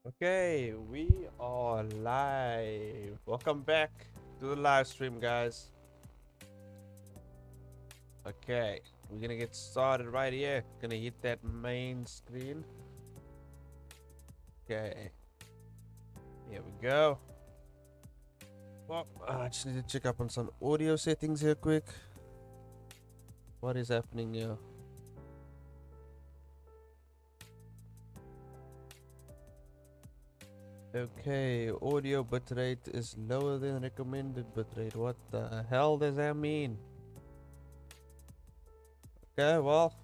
Okay, we are live. Welcome back to the live stream, guys. Okay, we're gonna get started right here. Gonna hit that main screen. Okay, here we go. Well, I just need to check up on some audio settings here quick. What is happening here? Okay, audio bitrate is lower than recommended bitrate. What the hell does that mean? Okay, well,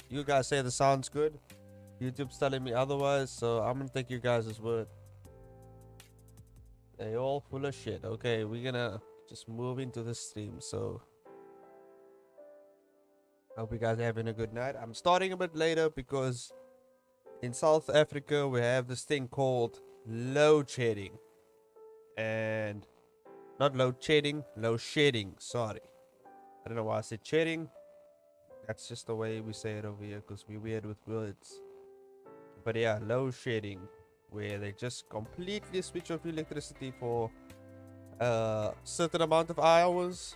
you guys say the sound's good. YouTube's telling me otherwise, so I'm gonna take you guys' word. They all full of shit. Okay, we're gonna just move into the stream. So hope you guys are having a good night. I'm starting a bit later because in South Africa we have this thing called load shedding, and not load shedding, load shedding. Sorry, I don't know why I said shedding. That's just the way we say it over here because we're weird with words. But yeah, load shedding, where they just completely switch off electricity for a certain amount of hours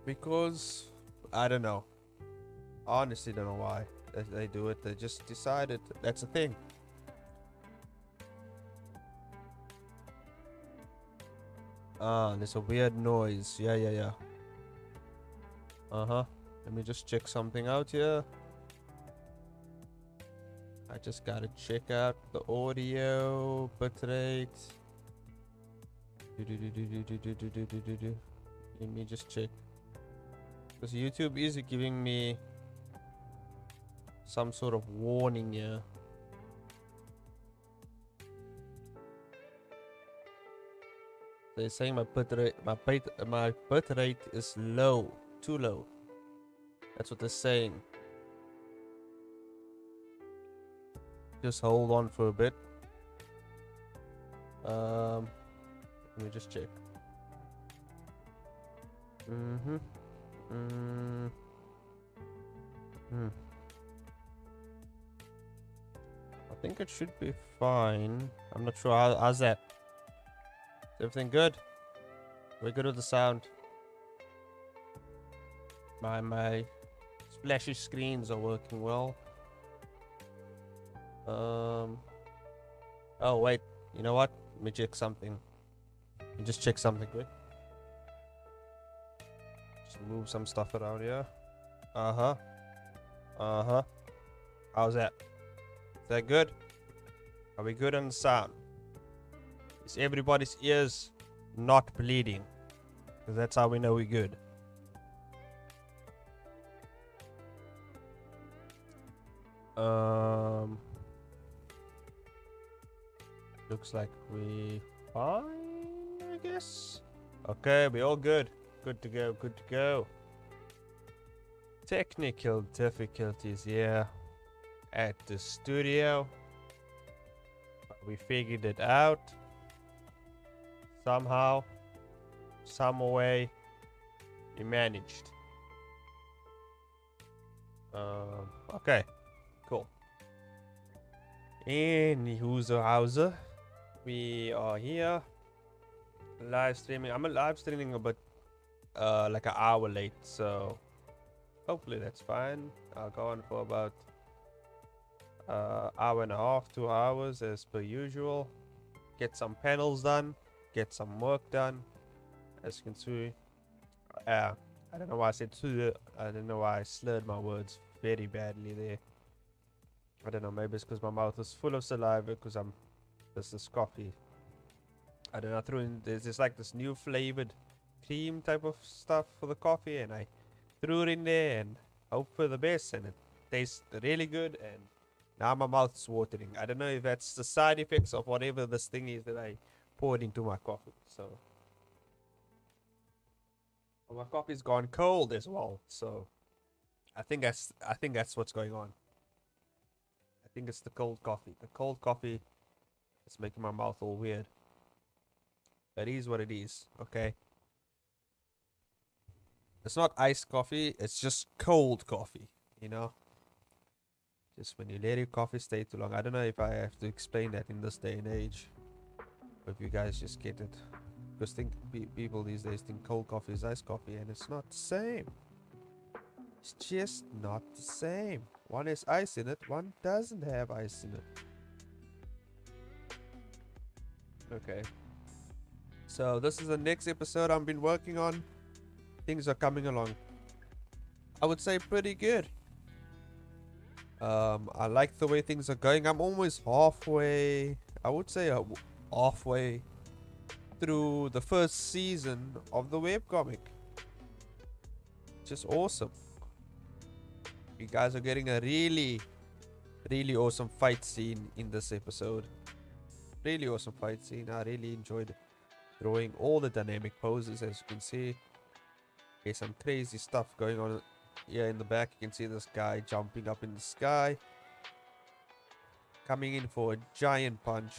because I don't know. I honestly don't know why they do it. They just decided that's a thing. Ah, there's a weird noise. Yeah. Uh-huh. Let me just check something out here. I just gotta check out the audio bitrate. Let me just check. Because YouTube is giving me some sort of warning here. They're saying my bitrate is low, too low. That's what they're saying. Just hold on for a bit. Let me just check. I think it should be fine. I'm not sure. How's that? Is everything good? We're good with the sound. My splashy screens are working well. Oh wait, you know what? Let me check something. Let me just check something quick. Just move some stuff around here. Uh-huh. How's that? Is that good? Are we good on the sound? Is everybody's ears not bleeding? Because that's how we know we're good. Looks like we fine, I guess. Okay, we all good. Good to go, good to go. Technical difficulties, yeah. At the studio. But we figured it out. Somehow. Some way. We managed. Okay. Cool. Anywho's we are here live streaming. I'm live streaming a bit like an hour late, so hopefully that's fine. I'll go on for about hour and a half, 2 hours as per usual. Get some panels done, get some work done. As you can see, I don't know why I said two. I don't know why I slurred my words very badly there. I don't know, maybe it's because my mouth is full of saliva because this is coffee. I don't know, I threw in, there's like this new flavored cream type of stuff for the coffee, and I threw it in there and hope for the best, and it tastes really good, and now my mouth's watering. I don't know if that's the side effects of whatever this thing is that I poured into my coffee. So my coffee's gone cold as well, so I think that's what's going on. I think it's the cold coffee. The cold coffee is making my mouth all weird. That is what it is, okay? It's not iced coffee, it's just cold coffee, you know? Just when you let your coffee stay too long. I don't know if I have to explain that in this day and age. Or if you guys just get it. Because people these days think cold coffee is iced coffee, and it's not the same. It's just not the same. One has ice in it, one doesn't have ice in it. Okay. So this is the next episode I've been working on. Things are coming along, I would say, pretty good. I like the way things are going. I'm almost halfway, I would say halfway through the first season of the webcomic. Just awesome. You guys are getting a really awesome fight scene in this episode. Really awesome fight scene. I really enjoyed drawing all the dynamic poses, as you can see. Okay, some crazy stuff going on here in the back. You can see this guy jumping up in the sky, coming in for a giant punch.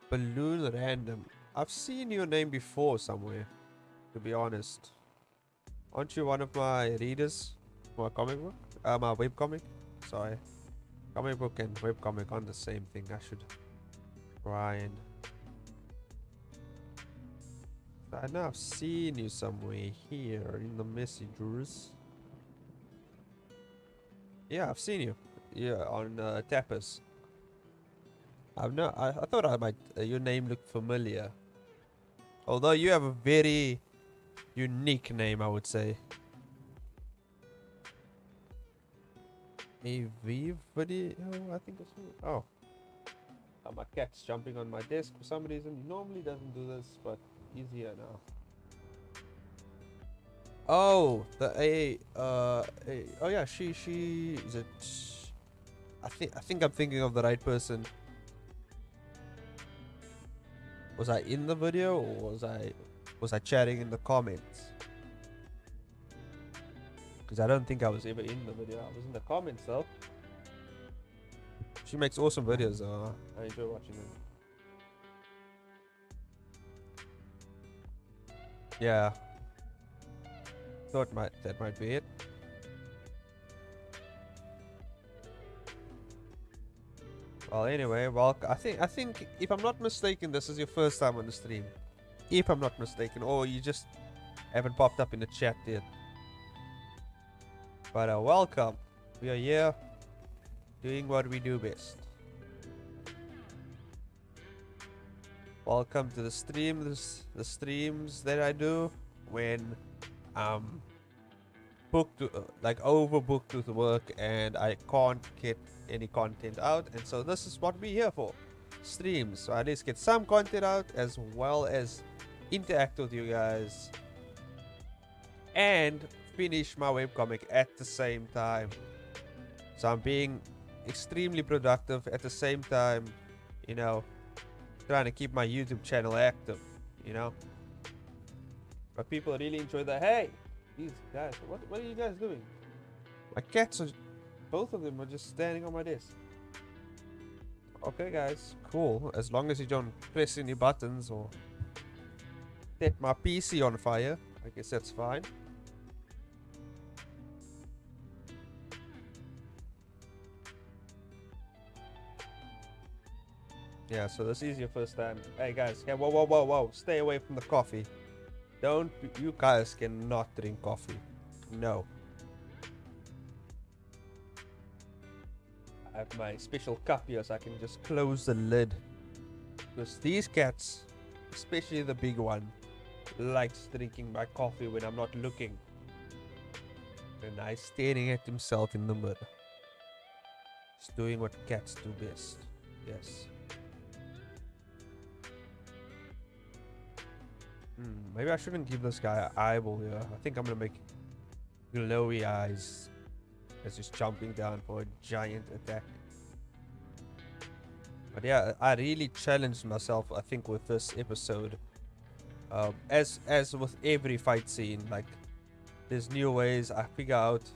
Balloon Random. I've seen your name before somewhere, to be honest. Aren't you one of my readers? My comic book? My webcomic? Sorry. Comic book and webcomic aren't the same thing. I should try and... I know I've seen you somewhere here in the messages. Yeah, I've seen you. Yeah, on Tapas. I thought I might. Your name looked familiar. Although you have a very unique name, I would say. A V video? I think it's. Oh. My cat's jumping on my desk for some reason. He normally doesn't do this, but he's here now. Oh, oh yeah, she is it. I think I'm thinking of the right person. Was I in the video, or was I chatting in the comments? Because I don't think I was ever in the video. I was in the comments though. She makes awesome videos. I enjoy watching them. Yeah. Thought that might be it. Well, anyway, I think if I'm not mistaken, this is your first time on the stream. If I'm not mistaken, or you just haven't popped up in the chat yet. But welcome. We are here doing what we do best. Welcome to the stream. The streams that I do when I'm booked, like overbooked with work, and I can't get any content out, and so this is what we're here for, streams. So at least get some content out, as well as interact with you guys and finish my webcomic at the same time. So I'm being extremely productive at the same time, you know, trying to keep my YouTube channel active, you know. But people really enjoy that. Hey, these guys, what are you guys doing? My cats are, both of them are just standing on my desk. Okay guys, cool. As long as you don't press any buttons or set my PC on fire, I guess that's fine. Yeah, so this is your first time. Hey guys, hey, whoa. Stay away from the coffee. You guys cannot drink coffee. No. I have my special cup here so I can just close the lid. Because these cats, especially the big one, likes drinking my coffee when I'm not looking. And he's staring at himself in the mirror. He's doing what cats do best. Yes. Maybe I shouldn't give this guy an eyeball here. I think I'm gonna make glowy eyes as he's jumping down for a giant attack. But yeah, I really challenged myself, I think, with this episode. As with every fight scene, like, there's new ways. I figure out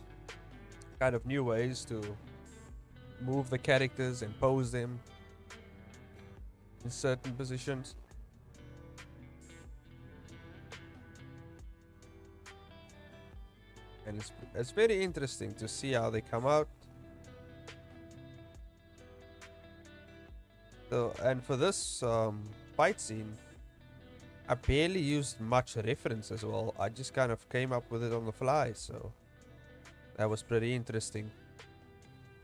kind of new ways to move the characters and pose them in certain positions. and it's very interesting to see how they come out. So, and for this fight scene, I barely used much reference as well. I just kind of came up with it on the fly, so that was pretty interesting.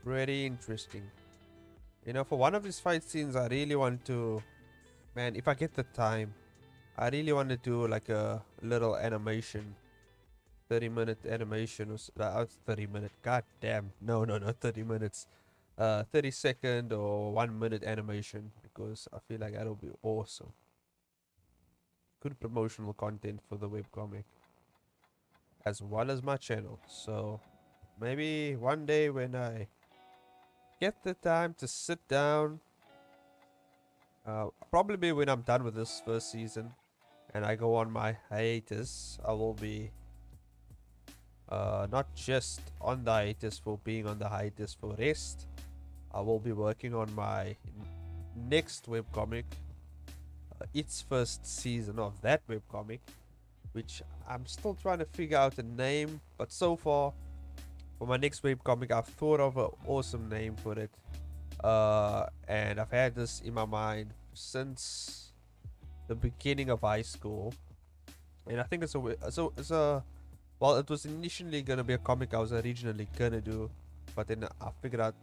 Pretty interesting. You know, for one of these fight scenes, I really want to, man, if I get the time, I really want to do like a little animation, 30-minute animation or 30-minute. God damn, no, not 30 minutes. 30-second or 1-minute animation, because I feel like that'll be awesome. Good promotional content for the webcomic, as well as my channel. So maybe one day when I get the time to sit down, probably when I'm done with this first season and I go on my hiatus, I will be not just on the hiatus for being on the hiatus for rest. I will be working on my next webcomic, its first season of that webcomic, which I'm still trying to figure out a name. But so far, for my next webcomic, I've thought of an awesome name for it, and I've had this in my mind since the beginning of high school. And I think it's a well, it was initially gonna be a comic I was originally gonna do, but then I figured out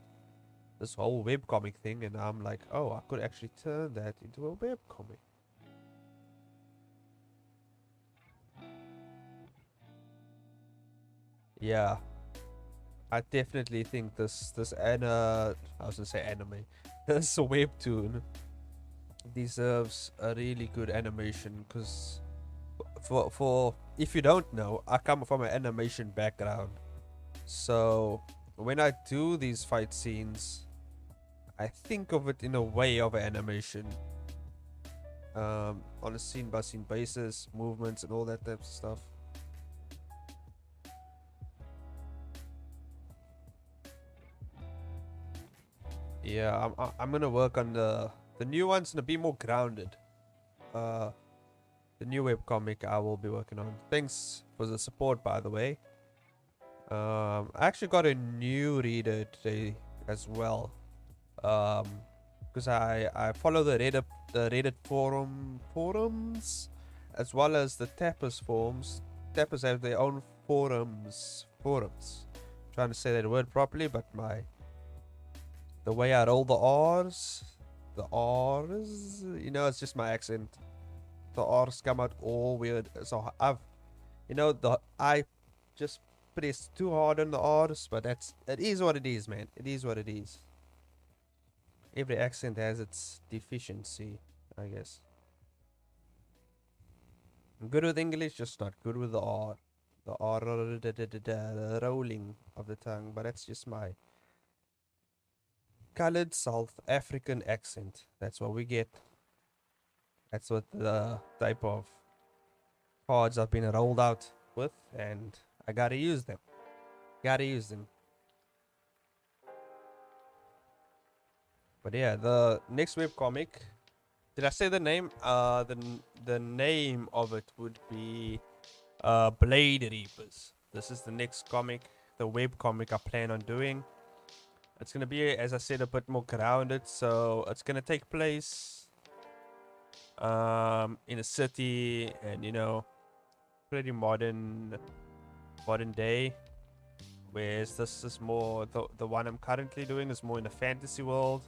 this whole webcomic thing, and I'm like, oh, I could actually turn that into a webcomic. Yeah, I definitely think this I was gonna say anime, this webtoon deserves a really good animation, because for if you don't know, I come from an animation background, so when I do these fight scenes, I think of it in a way of an animation, on a scene by scene basis, movements and all that type of stuff. Yeah, I'm gonna work on the new ones and be more grounded. The new webcomic I will be working on. Thanks for the support, by the way. I actually got a new reader today as well. Because I follow the Reddit forums, as well as the Tapas forums. Tapas have their own forums. Trying to say that word properly, but the way I roll the R's, you know, it's just my accent. The R's come out all weird. So I just pressed too hard on the R's, but it is what it is, man. It is what it is. Every accent has its deficiency, I guess. I'm good with English, just not good with the R. The R, the rolling of the tongue, but that's just my colored South African accent. That's what we get. That's what the type of cards I've been rolled out with, and I gotta use them. But yeah, the next webcomic. Did I say the name? The name of it would be Blade Reapers. This is the next comic, the webcomic I plan on doing. It's gonna be, as I said, a bit more grounded. So it's gonna take place in a city, and you know, pretty modern day. Whereas this is more, the one I'm currently doing is more in the fantasy world.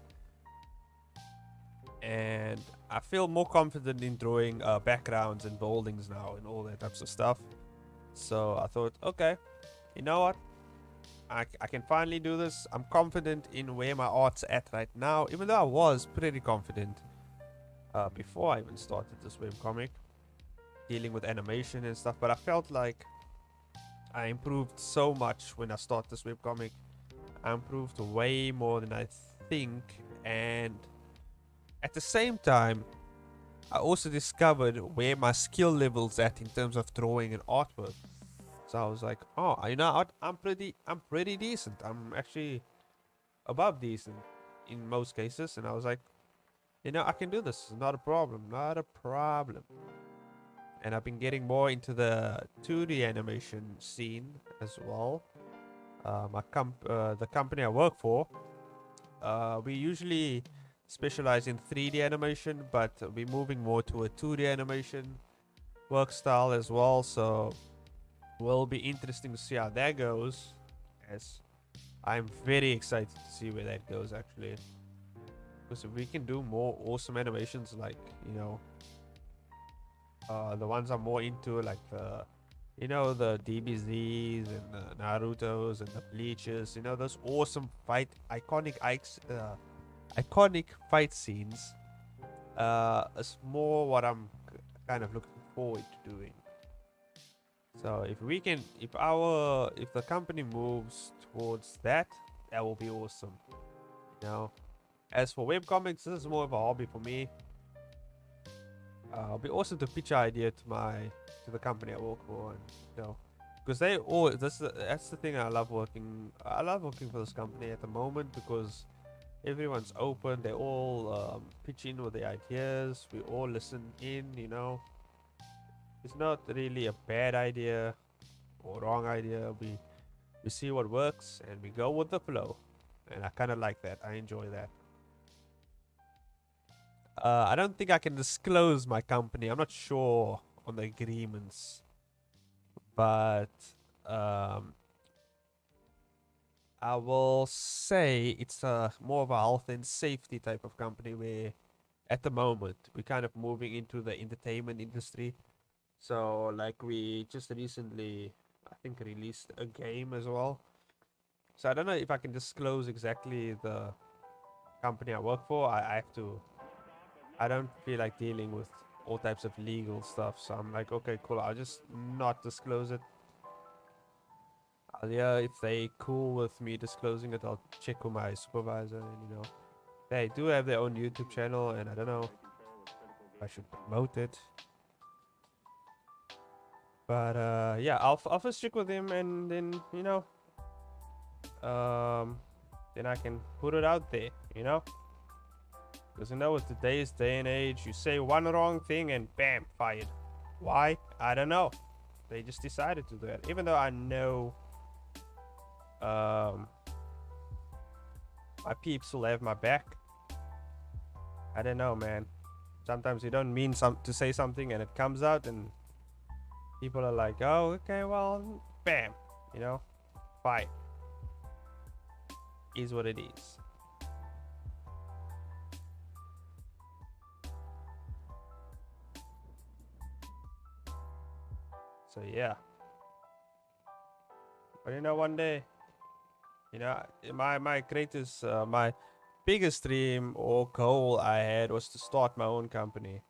And I feel more confident in drawing backgrounds and buildings now and all that types of stuff. So I thought, okay, you know what? I can finally do this. I'm confident in where my art's at right now, even though I was pretty confident before I even started this webcomic, dealing with animation and stuff. But I felt like I improved so much when I started this webcomic. I improved way more than I think, and at the same time, I also discovered where my skill level's at in terms of drawing and artwork. So I was like, oh, you know what? I'm pretty decent. I'm actually above decent in most cases. And I was like, you know, I can do this. Not a problem. and I've been getting more into the 2D animation scene as well. The company I work for, we usually specialize in 3D animation, but we're moving more to a 2D animation work style as well. So will be interesting to see how that goes, as I'm very excited to see where that goes actually. Because if we can do more awesome animations, like, you know, the ones I'm more into, like the DBZs and the Narutos and the Bleaches, those awesome iconic fight scenes. It's more what I'm kind of looking forward to doing. So if the company moves towards that, that will be awesome. As for webcomics, this is more of a hobby for me. It'll be awesome to pitch an idea to the company I work for, and because that's the thing I love working. I love working for this company at the moment because everyone's open. They all pitch in with their ideas. We all listen in. It's not really a bad idea or wrong idea. We see what works and we go with the flow, and I kind of like that. I enjoy that. I don't think I can disclose my company. I'm not sure on the agreements, but I will say it's more of a health and safety type of company where at the moment we're kind of moving into the entertainment industry. So like we just recently, I think, released a game as well. So I don't know if I can disclose exactly the company I work for. I don't feel like dealing with all types of legal stuff. So I'm like, okay, cool. I'll just not disclose it. Yeah, if they cool with me disclosing it, I'll check with my supervisor. And they do have their own YouTube channel, and I don't know if I should promote it. But yeah, I'll first check with him, and then then I can put it out there. Because with today's day and age, you say one wrong thing and bam, fired. Why? I don't know. They just decided to do that. Even though I know my peeps will have my back. I don't know, man. Sometimes you don't mean to say something and it comes out and people are like, oh, okay, well, bam, fight. Is what it is. So yeah. But one day, my greatest, my biggest dream or goal I had was to start my own company.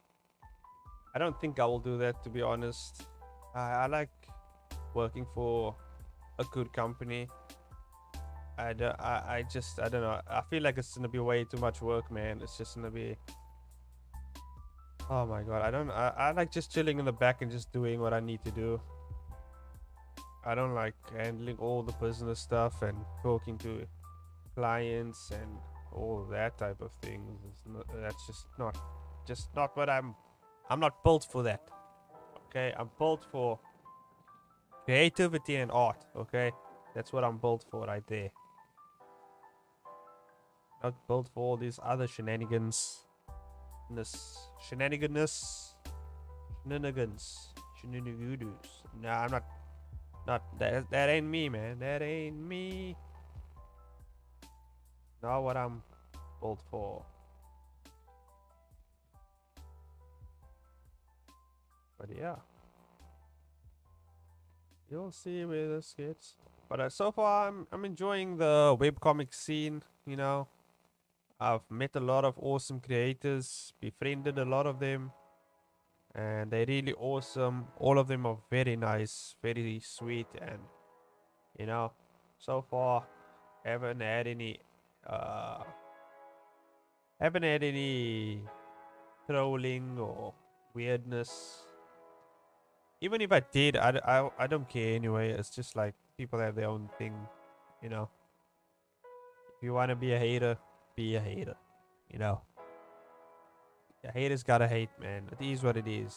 I don't think I will do that, to be honest. I like working for a good company. I don't know. I feel like it's gonna be way too much work, man. It's just gonna be. Oh my god, I like just chilling in the back and just doing what I need to do. I don't like handling all the business stuff and talking to clients and all that type of things. That's just not what I'm not built for that. Okay, I'm built for creativity and art. Okay, that's what I'm built for right there. Not built for all these other shenanigans. Shenanigans. No, I'm not that ain't me, man. That ain't me. Not what I'm built for. But yeah, you'll see where this gets. But so far, I'm enjoying the webcomic scene. I've met a lot of awesome creators, befriended a lot of them, and they're really awesome. All of them are very nice, very sweet, and so far haven't had any trolling or weirdness. Even if I did, I don't care anyway. It's just like people have their own thing. If you want to be a hater, be a hater. A hater's gotta hate, man. It is what it is.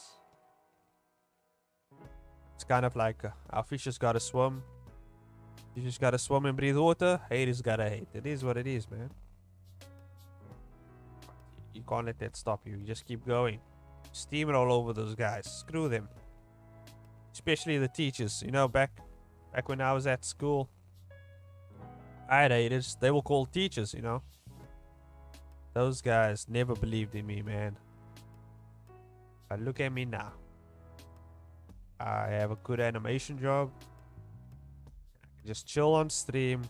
It's kind of like our fishes gotta swim. You just gotta swim and breathe water. Haters gotta hate. It is what it is, man. You can't let that stop you. You just keep going. Steamroll over those guys. Screw them. Especially the teachers. You know, back when I was at school, I had haters. They were called teachers, you know. Those guys never believed in me, man. But look at me now. I have a good animation job. I can just chill on stream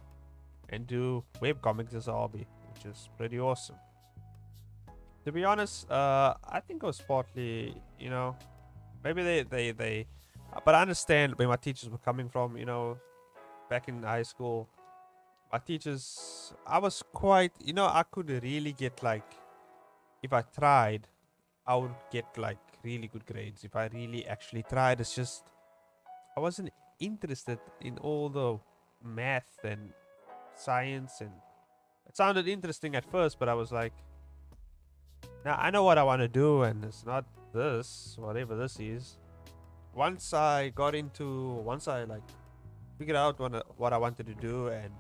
and do webcomics as a hobby, which is pretty awesome. To be honest, I think it was partly, you know, maybe they but I understand where my teachers were coming from, you know, back in high school. My teachers, I was quite, you know, I could really get like, if I tried, I would get like really good grades. If I really actually tried, it's just, I wasn't interested in all the math and science, and it sounded interesting at first, but I was like, now I know what I want to do, and it's not this, whatever this is. Once I like figured out what I wanted to do and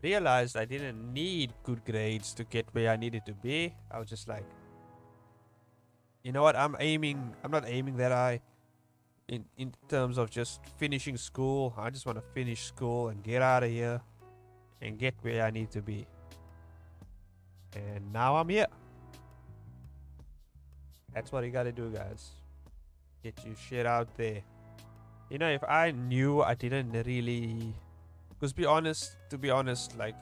realized I didn't need good grades to get where I needed to be, I was just like, you know what, I'm not aiming that high in terms of just finishing school. I just want to finish school and get out of here and get where I need to be. And now I'm here. That's what you gotta do, guys. Get your shit out there. You know, if I knew I didn't really, because to be honest, like,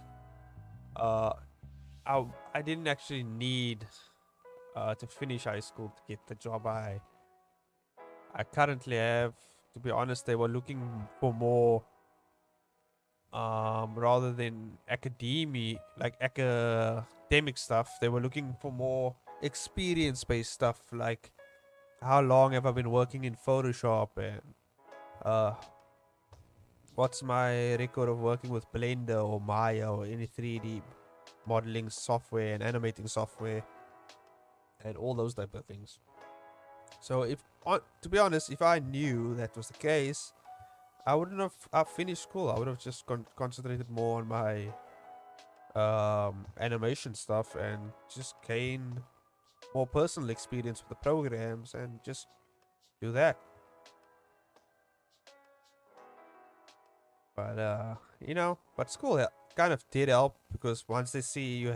I didn't actually need to finish high school to get the job I currently have. To be honest, they were looking for more, rather than academic stuff. They were looking for more experience-based stuff, like how long have I been working in Photoshop, and what's my record of working with Blender or Maya or any 3D modeling software and animating software and all those type of things. So to be honest, if I knew that was the case, I wouldn't have finished school. I would have just concentrated more on my animation stuff and just gain more personal experience with the programs and just do that. But you know, but school kind of did help, because once they see you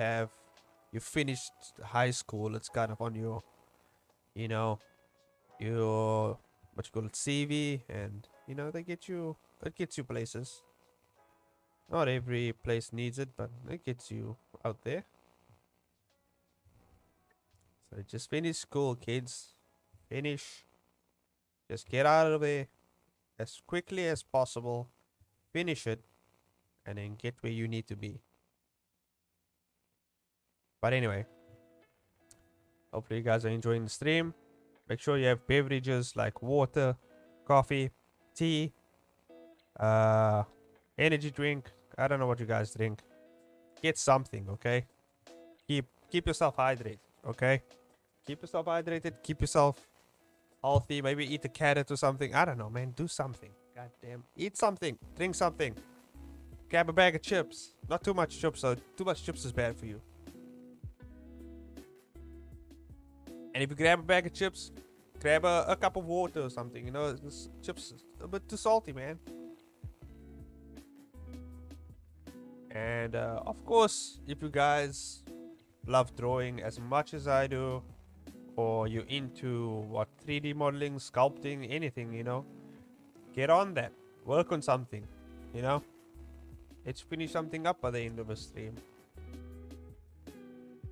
finished high school, it's kind of on your, you know, your what you call it, CV, and you know, it gets you places. Not every place needs it, but it gets you out there. So just finish school, kids. Finish. Just get out of there as quickly as possible. Finish it, and then get where you need to be. But anyway, hopefully you guys are enjoying the stream. Make sure you have beverages like water, coffee, tea, energy drink. I don't know what you guys drink. Get something, okay? Keep yourself hydrated, okay? Keep yourself hydrated. Keep yourself healthy. Maybe eat a carrot or something. I don't know, man. Do something. God damn. Eat something. Drink something. Grab a bag of chips. Not too much chips, though. Too much chips is bad for you. And if you grab a bag of chips, grab a cup of water or something. You know, this chips a bit too salty, man. And of course, if you guys love drawing as much as I do, or you're into 3D modeling, sculpting, anything, you know, get on that. Work on something, you know. Let's finish something up by the end of the stream.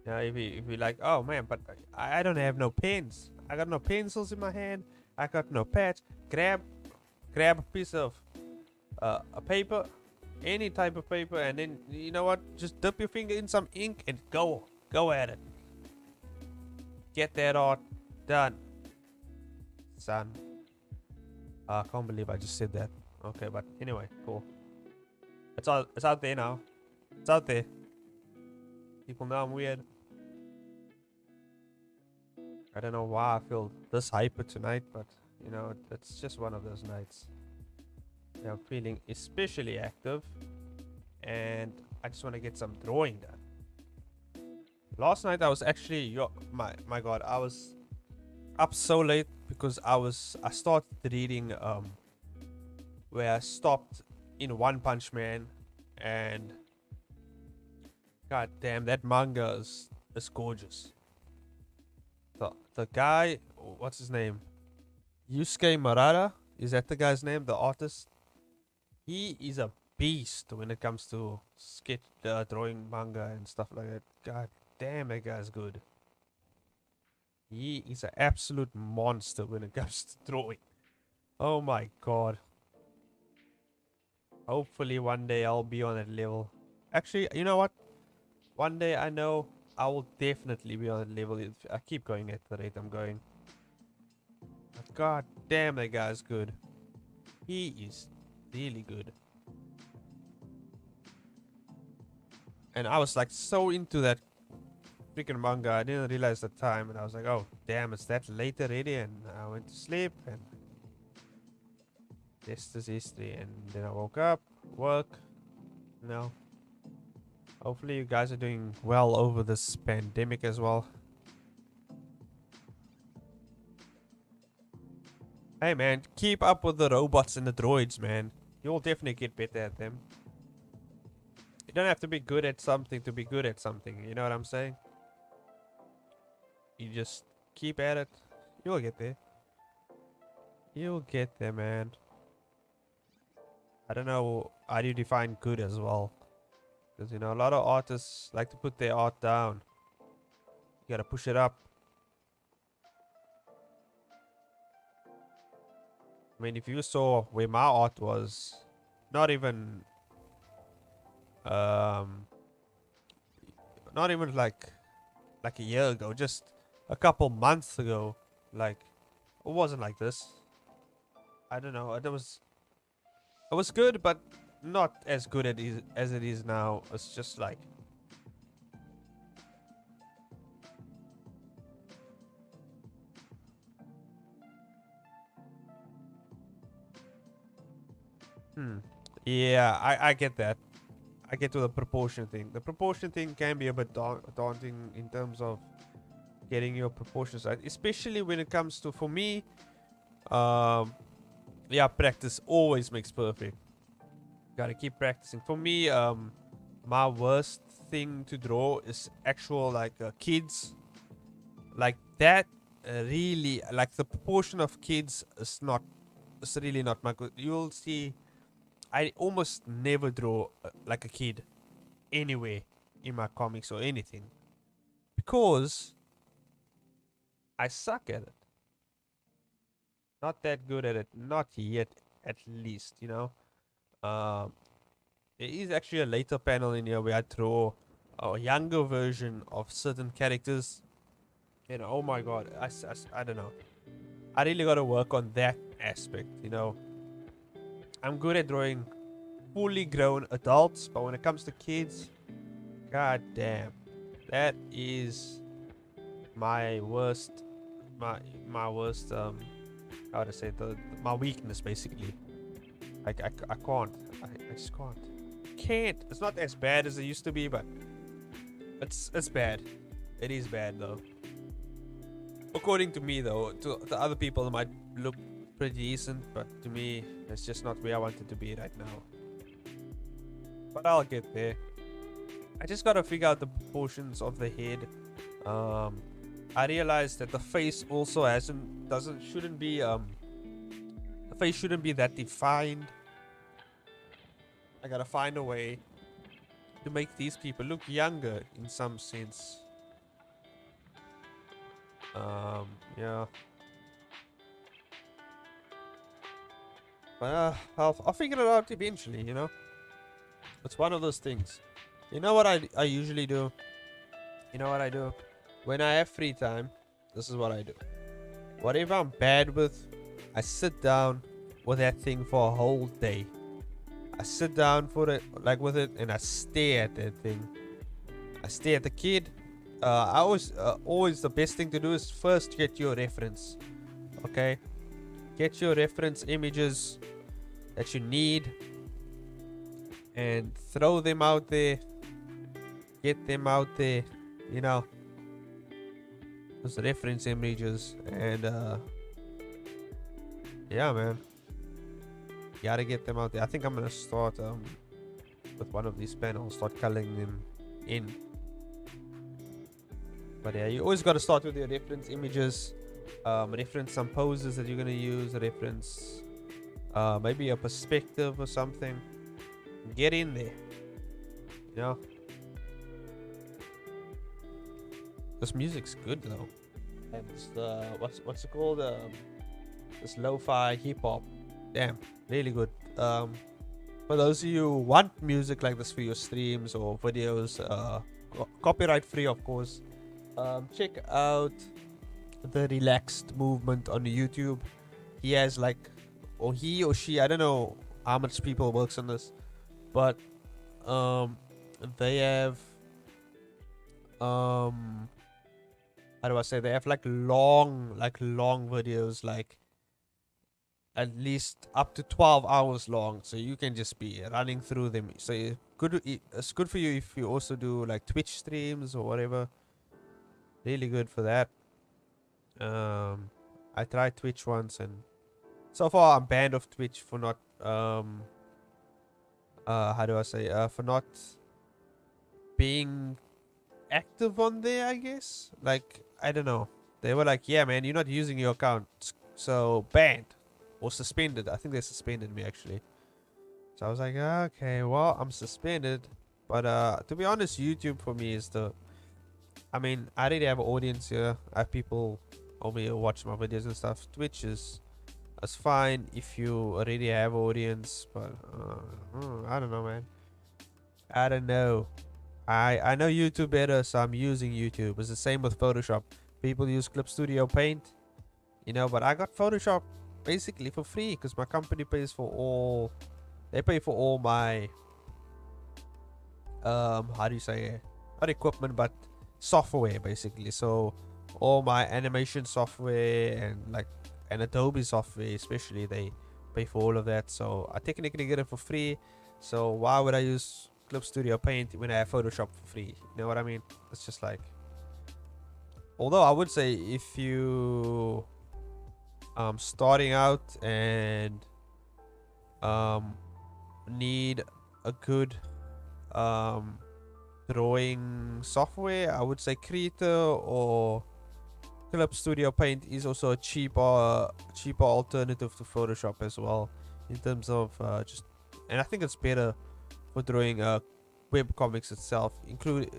Now, if you like, oh man, but I don't have no pens. I got no pencils in my hand. I got no pads. Grab a piece of a paper, any type of paper, and then you know what? Just dip your finger in some ink and go at it. Get that art done, son. I can't believe I just said that. Okay, but anyway, cool. It's out there now. It's out there. People know I'm weird. I don't know why I feel this hyper tonight, but You know, it's just one of those nights. I'm feeling especially active, and I just want to get some drawing done. Last night I was actually, my god, I was up so late because I started reading where I stopped in One Punch Man, and god damn, that manga is gorgeous. The guy, what's his name? Yusuke Murata, is that the guy's name? The artist? He is a beast when it comes to sketch drawing manga and stuff like that. God damn, that guy's good. He is an absolute monster when it comes to drawing. Oh my god. Hopefully one day I'll be on that level. Actually, you know what? One day I know I will definitely be on that level if I keep going at the rate I'm going. But god damn, that guy's good. He is really good. And I was like so into that freaking manga, I didn't realize the time, and I was like, oh damn, it's that late already, and I went to sleep, and this is history. And then I woke up, work, hopefully you guys are doing well over this pandemic as well. Hey man, keep up with the robots and the droids, man. You'll definitely get better at them. You don't have to be good at something to be good at something, you know what I'm saying? You just keep at it. You'll get there. You'll get there, man. I don't know how do you define good as well. Because, you know, a lot of artists like to put their art down. You gotta push it up. I mean, if you saw where my art was, not even like a year ago, just a couple months ago, like it wasn't like this. I don't know. It was good, but not as good as it is now. It's just like yeah, I get that. I get to the proportion thing. The proportion thing can be a bit daunting in terms of getting your proportions right, especially when it comes to, for me, yeah, practice always makes perfect. Gotta keep practicing. For me, my worst thing to draw is actual like kids, like that. Really, like the proportion of kids is not. It's really not my good. You'll see, I almost never draw like a kid anywhere in my comics or anything because I suck at it. Not that good at it. Not yet, at least, you know. There is actually a later panel in here where I draw a younger version of certain characters. And oh my god, I don't know. I really gotta work on that aspect, you know. I'm good at drawing fully grown adults, but when it comes to kids, god damn, that is my worst, my worst, how to say, my weakness basically. I can't, I just can't. It's not as bad as it used to be, but it's bad. It is bad though. According to me though, to other people it might look pretty decent, but to me it's just not where I want it to be right now. But I'll get there. I just gotta figure out the proportions of the head. I realized that the face also shouldn't be the face shouldn't be that defined. I gotta find a way to make these people look younger in some sense. Yeah. But I'll figure it out eventually, you know. It's one of those things. You know what I usually do? You know what I do? When I have free time, this is what I do. Whatever I'm bad with, I sit down with that thing for a whole day. I sit down for it, like with it, and I stare at that thing. I stare at the kid. Always the best thing to do is first get your reference. Okay? get your reference images that you need and throw them out there. Get them out there, you know, those reference images. And yeah, man, gotta get them out there. I think I'm gonna start with one of these panels, start coloring them in. But yeah, you always gotta start with your reference images, reference some poses that you're gonna use, reference maybe a perspective or something. Get in there, you know. This music's good though, and it's the what's it called? This lo-fi hip hop. Damn, really good. For those of you who want music like this for your streams or videos, copyright free, of course. Check out the Relaxed Movement on YouTube. He has like, or he or she, I don't know how much people works on this, but they have how do I say, they have like long videos, like at least up to 12 hours long, so you can just be running through them. So it's good for you if you also do like Twitch streams or whatever. Really good for that. I tried Twitch once, and so far I'm banned of Twitch for not how do I say, for not being active on there, I guess. Like, I don't know, they were like, yeah man, you're not using your account, so banned or suspended. I think they suspended me actually. So I was like, okay, well, I'm suspended. But to be honest, YouTube for me is the, I mean, I already have an audience here. I have people over here watch my videos and stuff. Twitch is fine if you already have audience, but I don't know, man. I don't know. I know YouTube better, so I'm using YouTube. It's the same with Photoshop. People use Clip Studio Paint, you know, but I got Photoshop basically for free because my company pays for all. They pay for all my how do you say, not equipment but software basically. So all my animation software and Adobe software especially, they pay for all of that. So I technically get it for free. So why would I use Clip Studio Paint when I have Photoshop for free? You know what I mean? It's just like, although I would say if you starting out and need a good drawing software, I would say Creator or Clip Studio Paint is also a cheaper alternative to Photoshop as well, in terms of just, and I think it's better for drawing webcomics itself,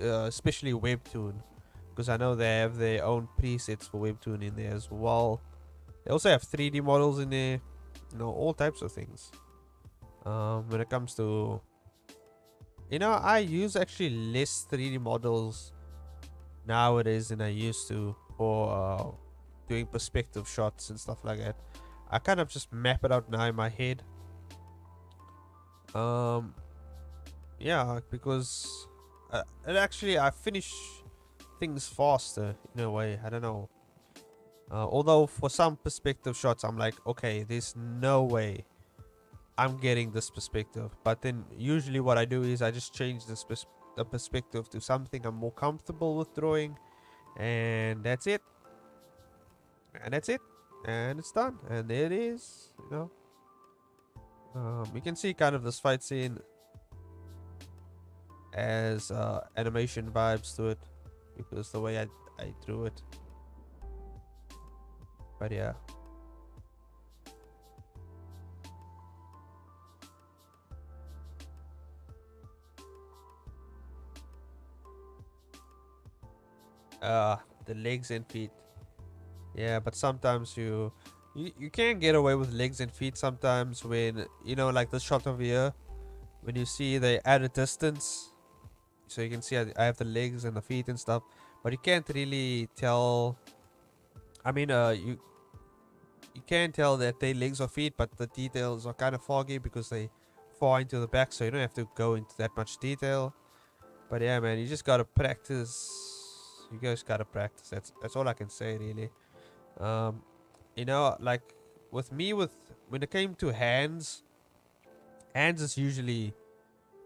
especially Webtoon, because I know they have their own presets for Webtoon in there as well. They also have 3D models in there, you know, all types of things. When it comes to, you know, I use actually less 3D models nowadays than I used to for doing perspective shots and stuff like that. I kind of just map it out now in my head. Yeah, because and actually I finish things faster in a way. I don't know. Although for some perspective shots, I'm like, okay, there's no way I'm getting this perspective. But then usually what I do is I just change the perspective to something I'm more comfortable with drawing, and that's it. And that's it. And it's done. And there it is. You know. You can see kind of this fight scene as animation vibes to it, because the way I drew it. But yeah. The legs and feet. Yeah, but sometimes you can get away with legs and feet sometimes, when, you know, like the shot over here, when you see they add a distance, so you can see I have the legs and the feet and stuff, but you can't really tell. I mean, you can tell that they legs or feet, but the details are kind of foggy because they fall into the back, so you don't have to go into that much detail. But yeah, man, you just gotta practice. You guys gotta practice. That's all I can say, really. You know, like with me, when it came to hands is usually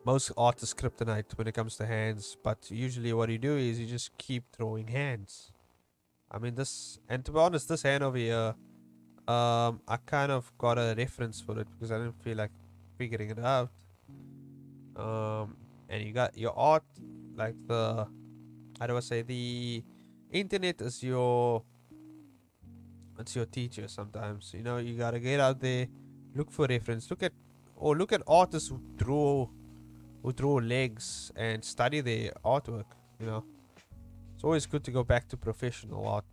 most artists' kryptonite when it comes to hands. But usually what you do is you just keep drawing hands. I mean, and to be honest, this hand over here, I kind of got a reference for it because I didn't feel like figuring it out. And you got your art, like how do I say, the internet is it's your teacher sometimes. You know, you gotta get out there, look for reference, look at artists who draw legs and study their artwork. You know, it's always good to go back to professional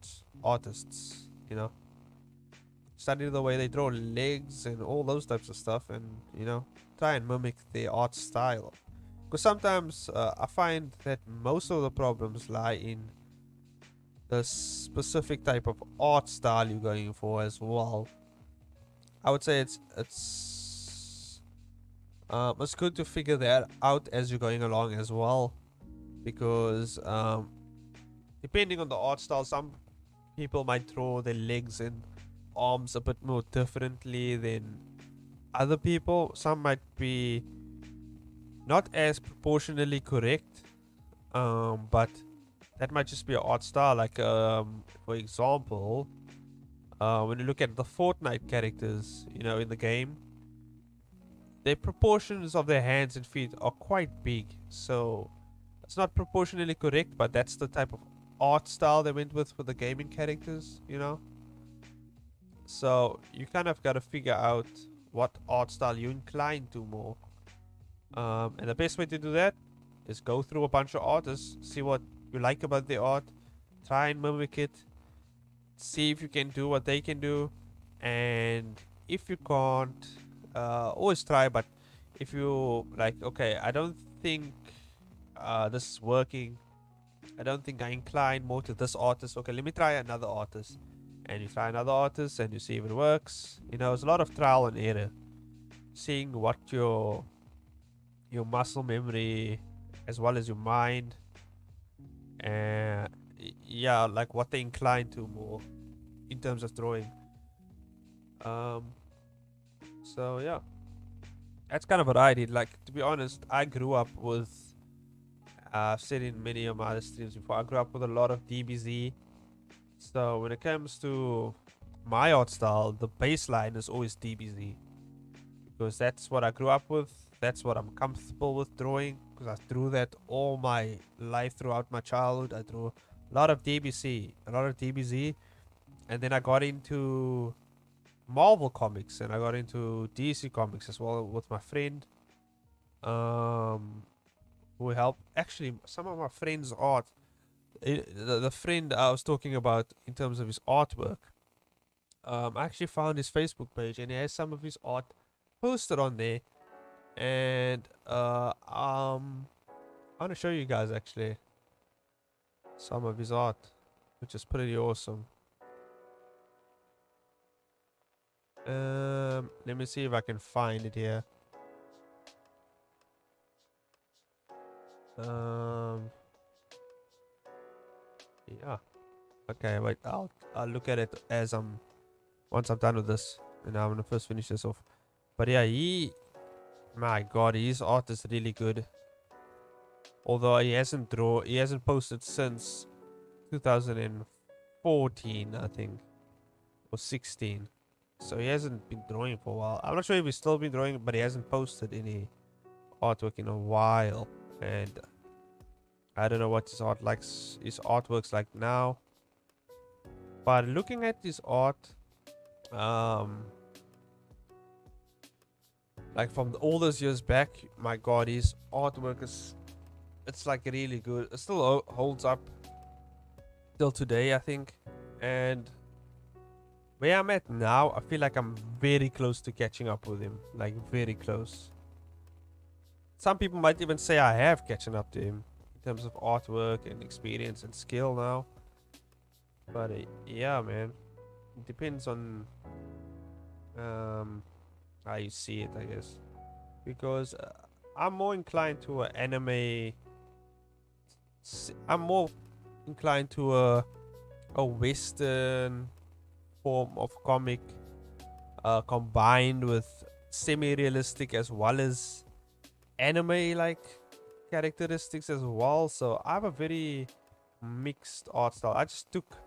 artists. You know, study the way they draw legs and all those types of stuff, and you know, try and mimic their art style. Because sometimes I find that most of the problems lie in the specific type of art style you're going for as well. I would say it's good to figure that out as you're going along as well, because depending on the art style, some people might draw their legs and arms a bit more differently than other people. Some might be not as proportionally correct, but that might just be an art style. Like for example, when you look at the Fortnite characters, you know, in the game, their proportions of their hands and feet are quite big, so it's not proportionally correct, but that's the type of art style they went with for the gaming characters, you know. So you kind of got to figure out what art style you incline to more. And the best way to do that is go through a bunch of artists, see what you like about their art, try and mimic it, see if you can do what they can do, and if you can't, always try. But if you like, okay, I don't think this is working, I don't think I incline more to this artist, okay, let me try another artist. And you try another artist and you see if it works. You know, it's a lot of trial and error, seeing what your muscle memory as well as your mind, and yeah, like what they incline to more in terms of drawing. So yeah, that's kind of what I did. Like, to be honest, I grew up with, I've said in many of my other streams before, I grew up with a lot of DBZ. So when it comes to my art style, the baseline is always DBZ, because that's what I grew up with. That's what I'm comfortable with drawing, because I drew that all my life throughout my childhood. I drew a lot of DBZ, and then I got into Marvel comics, and I got into DC comics as well with my friend, who helped. Actually, some of my friend's art, the friend I was talking about in terms of his artwork, I actually found his Facebook page, and he has some of his art posted on there. And I want to show you guys actually some of his art, which is pretty awesome. Let me see if I can find it here. Yeah. Okay, wait. I'll look at it as once I'm done with this, and I'm gonna first finish this off. But yeah, my God, his art is really good. Although he hasn't posted since 2014, I think, or 16. So he hasn't been drawing for a while. I'm not sure if he's still been drawing, but he hasn't posted any artwork in a while. And I don't know what his artwork's like now. But looking at his art, like from all those years back, my God, his artwork it's like really good. It still holds up till today, I think. And where I'm at now, I feel like I'm very close to catching up with him. Like, very close. Some people might even say I have catching up to him in terms of artwork and experience and skill now. But yeah, man, it depends on how you see it, I guess. Because I'm more inclined to an anime. I'm more inclined to a Western form of comic combined with semi-realistic as well as anime like characteristics as well. So I have a very mixed art style. I just took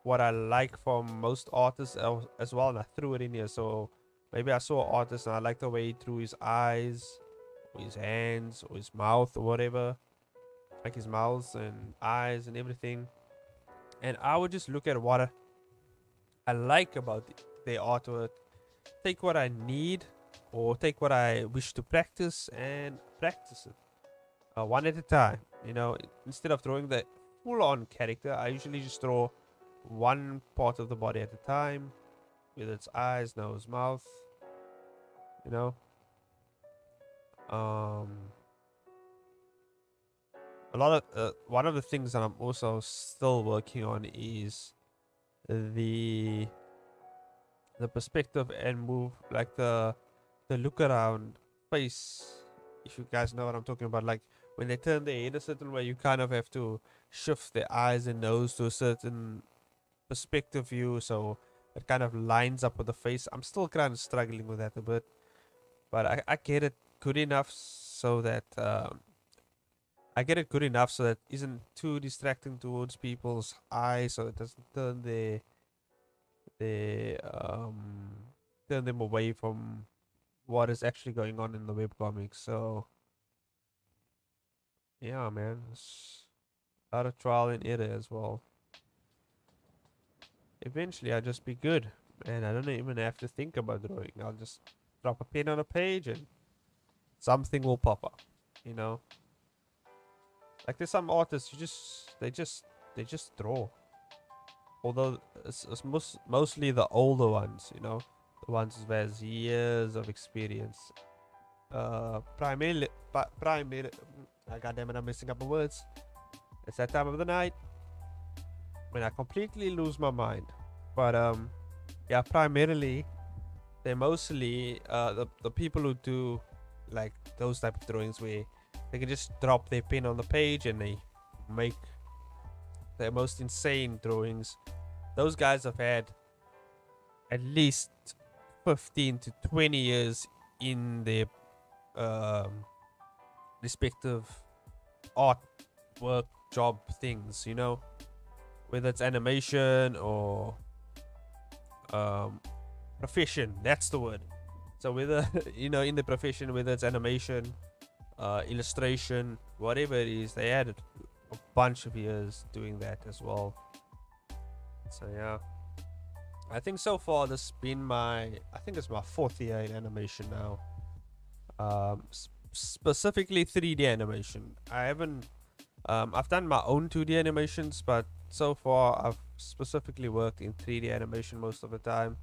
what I like from most artists as well, and I threw it in here. So maybe I saw an artist and I like the way he drew his eyes, or his hands, or his mouth, or whatever, like his mouth and eyes and everything. And I would just look at what I like about their artwork, take what I need, or take what I wish to practice and practice it one at a time. You know, instead of drawing the full-on character, I usually just draw one part of the body at a time, with its eyes, nose, mouth. You know, a lot of one of the things that I'm also still working on is the perspective and move, like the look around face. If you guys know what I'm talking about, like when they turn their head a certain way, you kind of have to shift their eyes and nose to a certain perspective view, so it kind of lines up with the face. I'm still kind of struggling with that a bit, but I get it good enough so that I get it good enough so that it isn't too distracting towards people's eyes, so it doesn't they turn them away from what is actually going on in the webcomics. So yeah, man, it's a lot of trial and error as well. Eventually I'll just be good, and I don't even have to think about drawing. I'll just drop a pen on a page and something will pop up, you know. Like there's some artists they just draw. Although it's mostly the older ones, you know, the ones who has years of experience. Primarily, goddamn it, I'm messing up my words. It's that time of the night when I completely lose my mind. But yeah, primarily they're mostly the people who do like those type of drawings where they can just drop their pen on the page and they make the most insane drawings. Those guys have had at least 15 to 20 years in their respective artwork job things, you know, whether it's animation or profession. That's the word. So whether you know, in the profession, whether it's animation, illustration, whatever it is, they had a bunch of years doing that as well. So yeah, I think so far this has been I think it's my 4th year in animation now. Specifically 3D animation. I haven't I've done my own 2D animations, but so far I've specifically worked in 3D animation most of the time.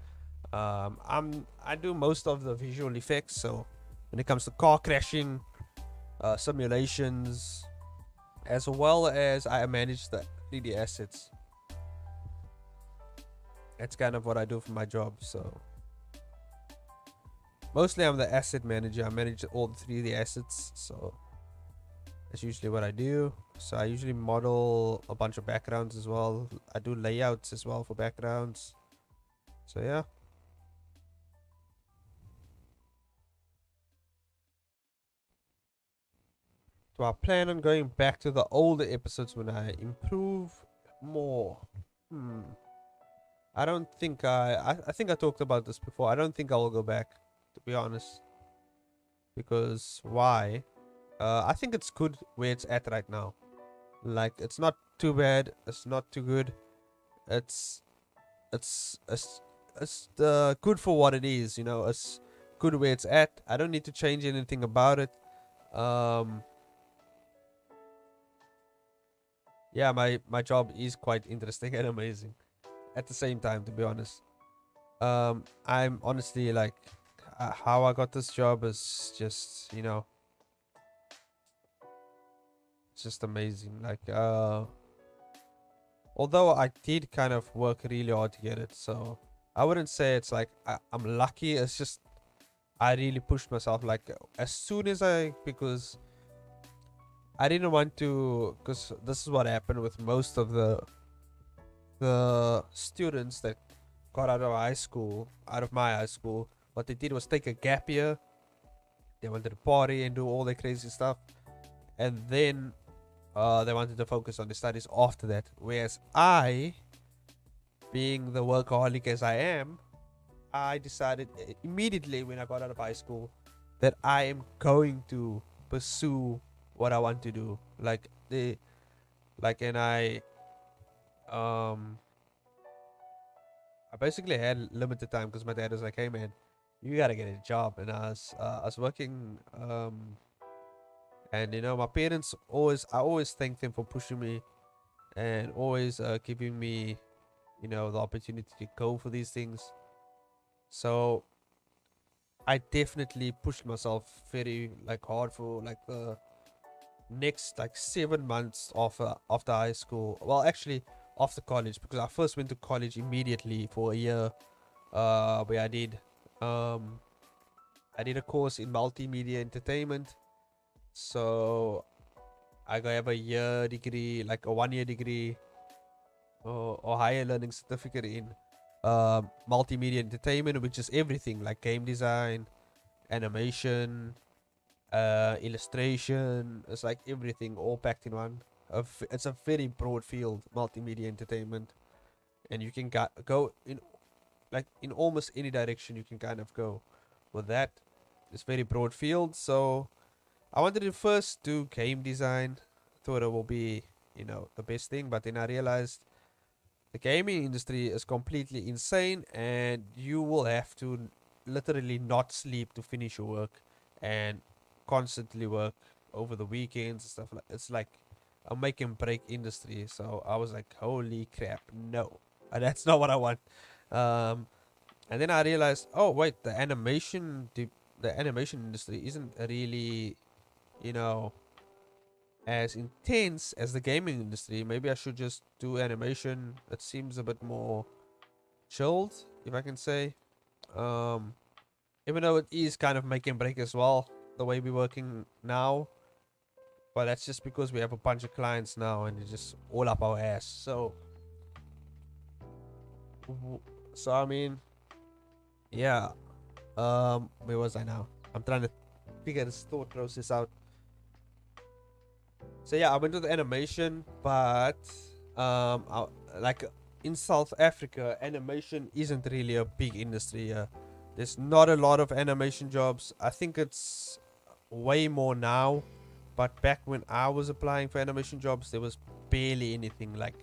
I do most of the visual effects, so when it comes to car crashing, simulations, as well as I manage the 3D assets. That's kind of what I do for my job. So mostly I'm the asset manager. I manage all the 3D assets, so that's usually what I do. So I usually model a bunch of backgrounds as well. I do layouts as well for backgrounds. So yeah. Do I plan on going back to the older episodes when I improve more? I don't think I think I talked about this before. I don't think I will go back, to be honest. Because why? I think it's good where it's at right now. Like, it's not too bad. It's not too good. It's good for what it is. You know, it's good where it's at. I don't need to change anything about it. Yeah, my job is quite interesting and amazing at the same time, to be honest. I'm honestly like, how I got this job is just, you know, it's just amazing. Like, although I did kind of work really hard to get it, so I wouldn't say it's like I'm lucky. It's just I really pushed myself. Like, as soon as because I didn't want to, because this is what happened with most of the students that got out of high school, out of my high school, what they did was take a gap year. They wanted to party and do all their crazy stuff, and then they wanted to focus on the studies after that. Whereas I, being the workaholic as I am, I decided immediately when I got out of high school that I am going to pursue what I want to do. And um I basically had limited time because my dad was like, "Hey man, you gotta get a job," and I was working, and my parents I always thank them for pushing me and always giving me the opportunity to go for these things. So I definitely pushed myself very hard for the next 7 months after high school. Well, actually after college, because I first went to college immediately for a year, where um I did a course in multimedia entertainment. So I have a year degree, like a 1 year degree, or higher learning certificate in multimedia entertainment, which is everything like game design, animation, illustration. It's like everything all packed in one. It's a very broad field, multimedia entertainment, and you can go in almost any direction you can kind of go with that. It's very broad field. So I wanted to first do game design. Thought it will be the best thing, but then I realized the gaming industry is completely insane, and you will have to literally not sleep to finish your work and constantly work over the weekends and stuff. It's like a make and break industry. So I was like, holy crap, no. That's not what I want. Um, and then I realized, oh wait, the animation industry isn't really, you know, as intense as the gaming industry. Maybe I should just do animation. That seems a bit more chilled, if I can say. Um, Even though it is kind of make and break as well, the way we're working now. But that's just because we have a bunch of clients now and it's just all up our ass. So I mean, yeah. Where was I now? I'm trying to figure this thought process out. So yeah, I went to the animation, but like in South Africa, animation isn't really a big industry. There's not a lot of animation jobs. I think it's way more now, but back when I was applying for animation jobs, there was barely anything. Like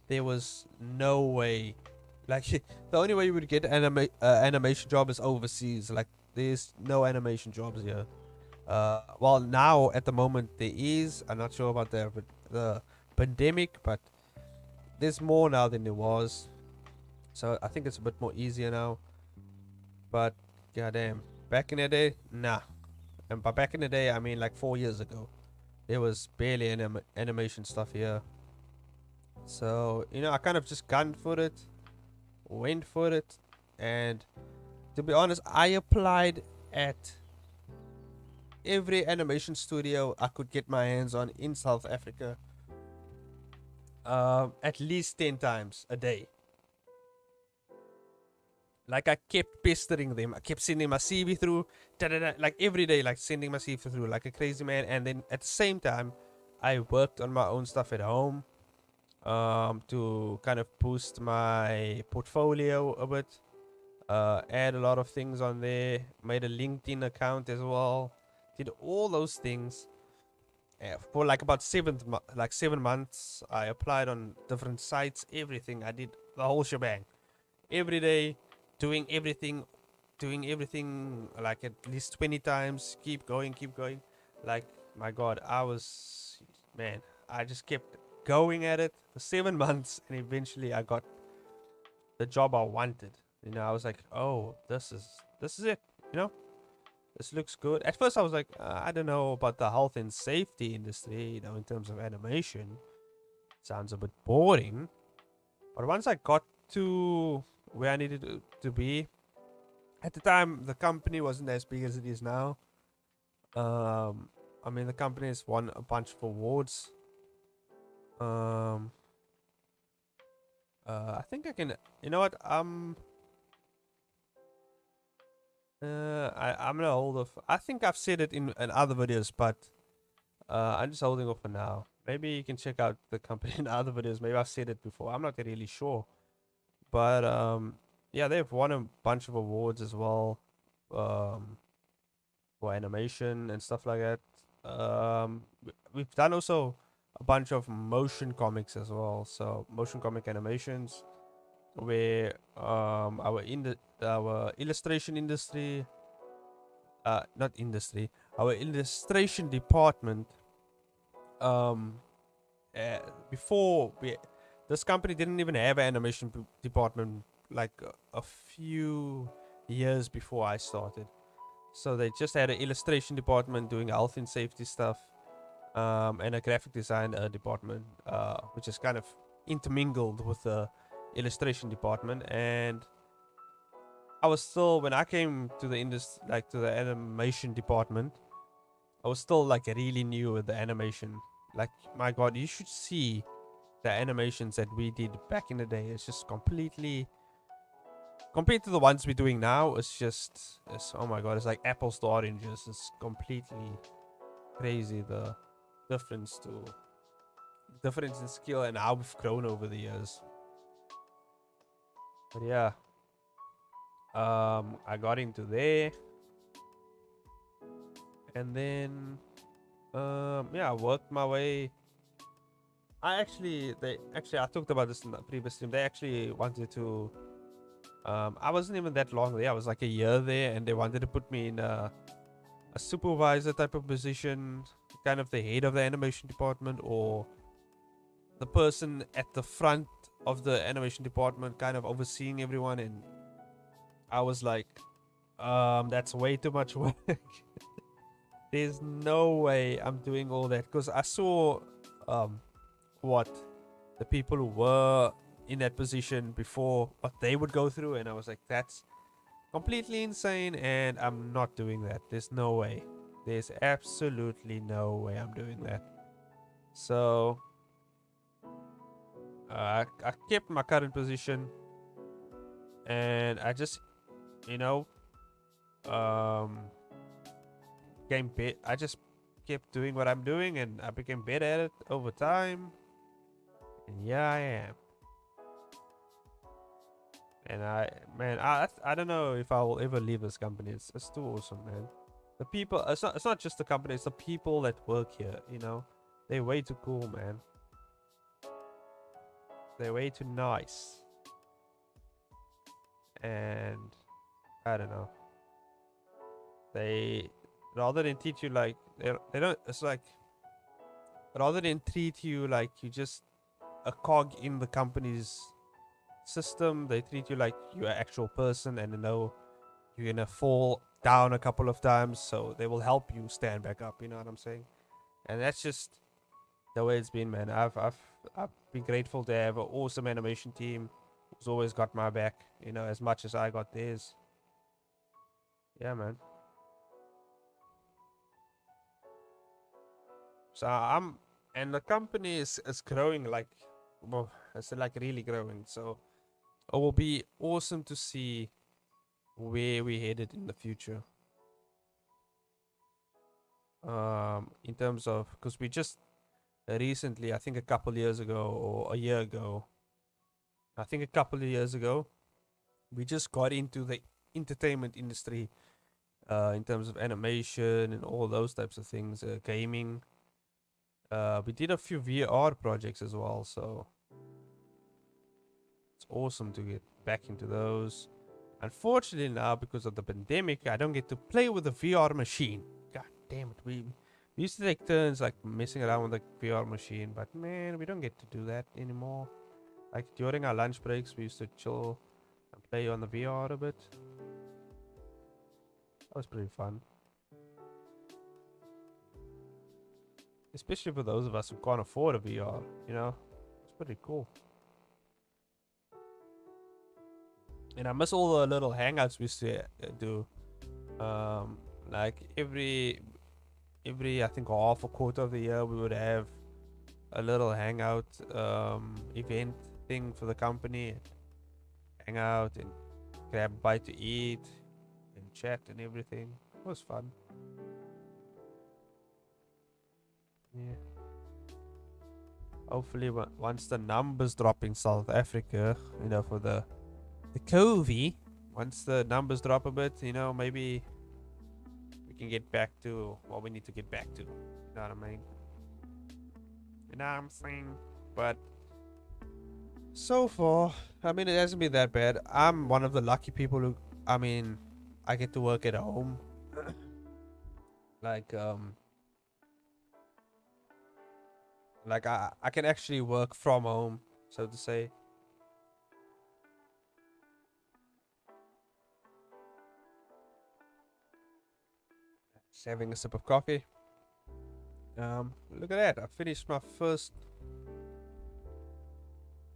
there was no way. Like the only way you would get animation job is overseas. Like there's no animation jobs here. Well, now at the moment there is. I'm not sure about the pandemic, but there's more now than there was. So I think it's a bit more easier now. But goddamn, back in the day, nah. And by back in the day, I mean like 4 years ago. There was barely animation stuff here. So I kind of just went for it, and to be honest, I applied at every animation studio I could get my hands on in South Africa, at least 10 times a day. Like I kept pestering them. I kept sending my CV through, like every day, like sending my CV through like a crazy man. And then at the same time, I worked on my own stuff at home, to kind of boost my portfolio a bit. Add a lot of things on there. Made a LinkedIn account as well. Did all those things. For like about 7 months. I applied on different sites. Everything. I did the whole shebang. Every day, doing everything like at least 20 times. Keep going. Like, my God, I just kept going at it for 7 months, and eventually I got the job I wanted. I was like, oh, this is it. This looks good. At first I was like, I don't know about the health and safety industry, in terms of animation. Sounds a bit boring. But once I got to where I needed to be, at the time the company wasn't as big as it is now. I mean, the company has won a bunch of awards. I think I can. You know what? I'm gonna hold off. I think I've said it in other videos, but I'm just holding off for now. Maybe you can check out the company in other videos. Maybe I've said it before. I'm not really sure, but yeah, they've won a bunch of awards as well, um, for animation and stuff like that. We've done also a bunch of motion comics as well. So motion comic animations where our illustration industry, not industry, our illustration department, um uh, before we this company didn't even have an animation department, like a few years before I started. So they just had an illustration department doing health and safety stuff, and a graphic design department, which is kind of intermingled with the illustration department. And I was still, when I came to the like to the animation department, I was still like really new with the animation. Like, my God, you should see the animations that we did back in the day. It's just completely, compared to the ones we're doing now, oh my God, it's like apples to oranges. It's completely crazy, the difference to difference in skill and how we've grown over the years. But yeah, I got into there, and then yeah, I worked my way. I talked about this in the previous stream. They actually wanted to. I wasn't even that long there. I was like a year there, and they wanted to put me in a supervisor type of position, kind of the head of the animation department, or the person at the front of the animation department, kind of overseeing everyone. And I was like, that's way too much work. There's no way I'm doing all that, because I saw what the people who were in that position before, what they would go through, and I was like, that's completely insane, and I'm not doing that. There's no way. There's absolutely no way I'm doing that. So I kept my current position, and I just, you know, um I just kept doing what I'm doing, and I became better at it over time. And yeah, I am. And I don't know if I will ever leave this company. It's too awesome, man. The people, it's not just the company, it's the people that work here, you know. They're way too cool, man. They're way too nice. And I don't know. They, rather than teach you like, they don't, it's like, rather than treat you like you just a cog in the company's system, they treat you like you're an actual person, and they know you're gonna fall down a couple of times, so they will help you stand back up. You know what I'm saying? And that's just the way it's been, man. I've been grateful to have an awesome animation team who's always got my back, you know, as much as I got theirs. Yeah, man. So and the company is growing, like, well, it's like really growing. So it will be awesome to see where we headed in the future. In terms of, because we just recently, I think a couple years ago or a year ago, I think a couple of years ago, we just got into the entertainment industry, in terms of animation and all those types of things, gaming. We did a few VR projects as well, so it's awesome to get back into those. Unfortunately now, because of the pandemic, I don't get to play with the VR machine. God damn it. We used to take turns like messing around with the VR machine, but man, we don't get to do that anymore. Like during our lunch breaks, we used to chill and play on the VR a bit. That was pretty fun. Especially for those of us who can't afford a VR, you know? It's pretty cool. And I miss all the little hangouts we used to do. Like every I think half a quarter of the year we would have a little hangout event thing for the company and hang out and grab a bite to eat and chat and everything. It was fun. Yeah. Hopefully, once the numbers drop in South Africa, you know, for the COVID, once the numbers drop a bit, you know, maybe we can get back to what we need to get back to. You know what I mean? You know what I'm saying? But so far, I mean, it hasn't been that bad. I'm one of the lucky people who, I mean, I get to work at home. like, I can actually work from home, so to say. Just having a sip of coffee. Look at that. I finished my first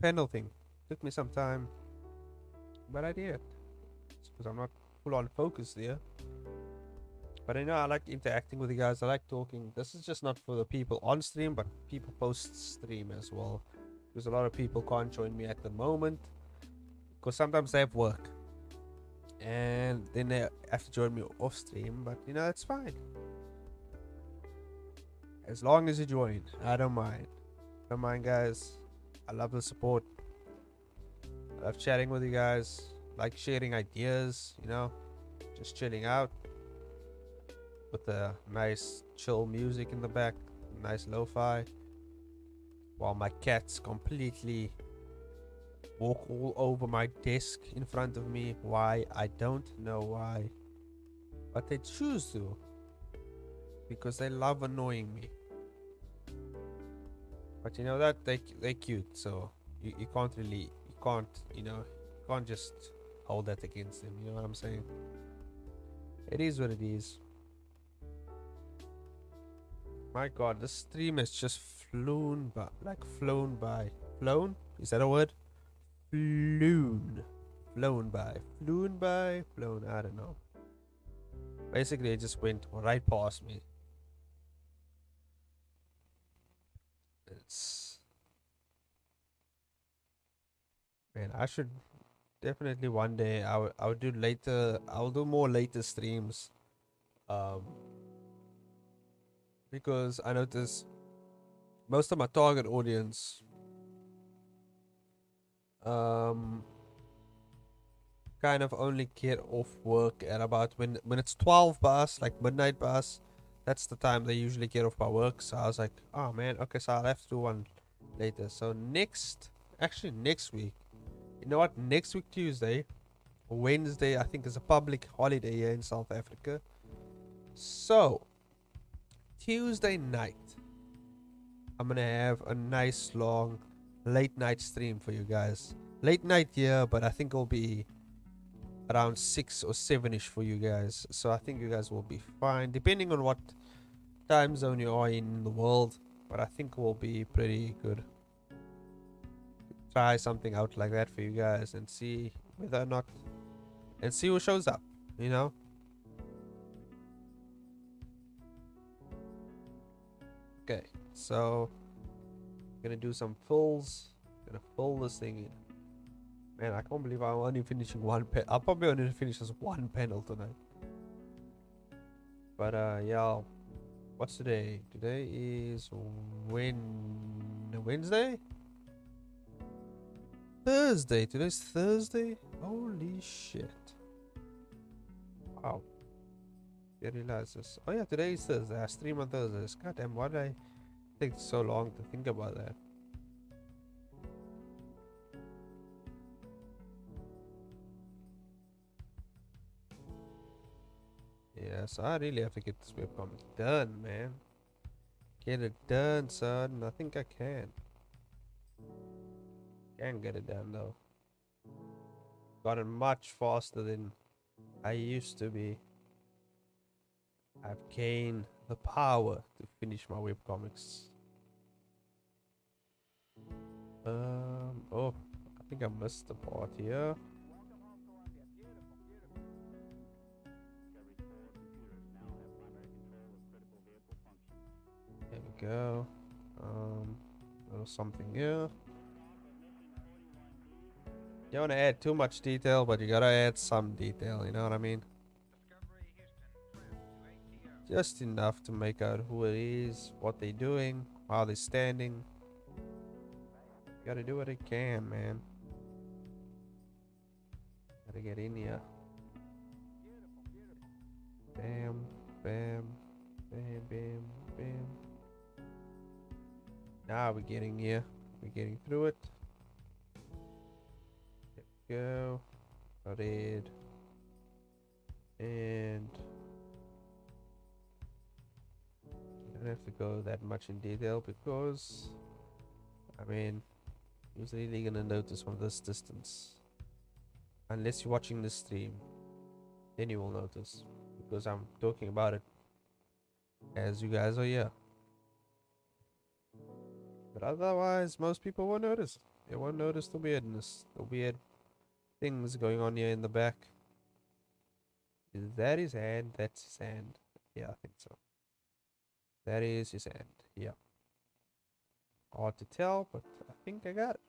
panel thing. Took me some time, but I did. It's because I'm not full on focused there. But I know I like interacting with you guys. I like talking. This is just not for the people on stream, but people post stream as well. Because a lot of people can't join me at the moment. Because sometimes they have work. And then they have to join me off stream. But you know, it's fine. As long as you join, I don't mind. Don't mind, guys. I love the support. I love chatting with you guys. Like sharing ideas, you know. Just chilling out. With the nice chill music in the back. Nice lo-fi. While my cats completely walk all over my desk in front of me. Why? I don't know why. But they choose to. Because they love annoying me. But you know that they're cute, so you can't really you can't just hold that against them. You know what I'm saying? It is what it is. My God, this stream has just flown by, flown by. Flown? Is that a word? Flown. Flown by. Flown by. Flown. I don't know. Basically, it just went right past me. It's... Man, I should definitely one day, I would do later, I'll do more later streams. Because I notice most of my target audience kind of only get off work at about when it's 12 bus, like midnight bus. That's the time they usually get off by work. So I was like, oh man, okay, so I'll have to do one later. So next week, you know what, next week Tuesday, Wednesday, I think is a public holiday here in South Africa. So Tuesday night, I'm gonna have a nice long late night stream for you guys. Late night here, but I think it'll be around 6 or 7ish for you guys. So I think you guys will be fine, depending on what time zone you are in the world. But I think we'll be pretty good. Try something out like that for you guys and see whether or not, and see who shows up, you know. Okay, so gonna do some fills. Gonna fill this thing in. Man, I can't believe I'm only finishing one pen. I'll probably only finish this one panel tonight. But yeah, what's today? Today is Wednesday? Thursday. Today's Thursday? Holy shit. Wow. Didn't realize this. Oh yeah, today is Thursday. I stream on Thursdays. God damn, why did I take so long to think about that? Yeah, so I really have to get this webcomic done, man. Get it done, son. I think I can. Can get it done, though. Gotten much faster than I used to be. I've gained the power to finish my webcomics. Oh, I think I missed the part here. There we go. Little something here. You don't want to add too much detail, but you gotta add some detail, you know what I mean? Just enough to make out who it is, what they're doing, how they're standing. You gotta do what you can, man. Gotta get in here. Bam, bam, bam, bam, bam. Now we're getting here. We're getting through it. There we go. Red. And you don't have to go that much in detail because, I mean, who's really gonna notice from this distance? Unless you're watching the stream, then you will notice because I'm talking about it as you guys are here. But otherwise, most people won't notice. They won't notice the weirdness, the weird things going on here in the back. Is that his hand? That's his hand. Yeah, I think so. That is his hand. Yeah. Hard to tell, but I think I got it.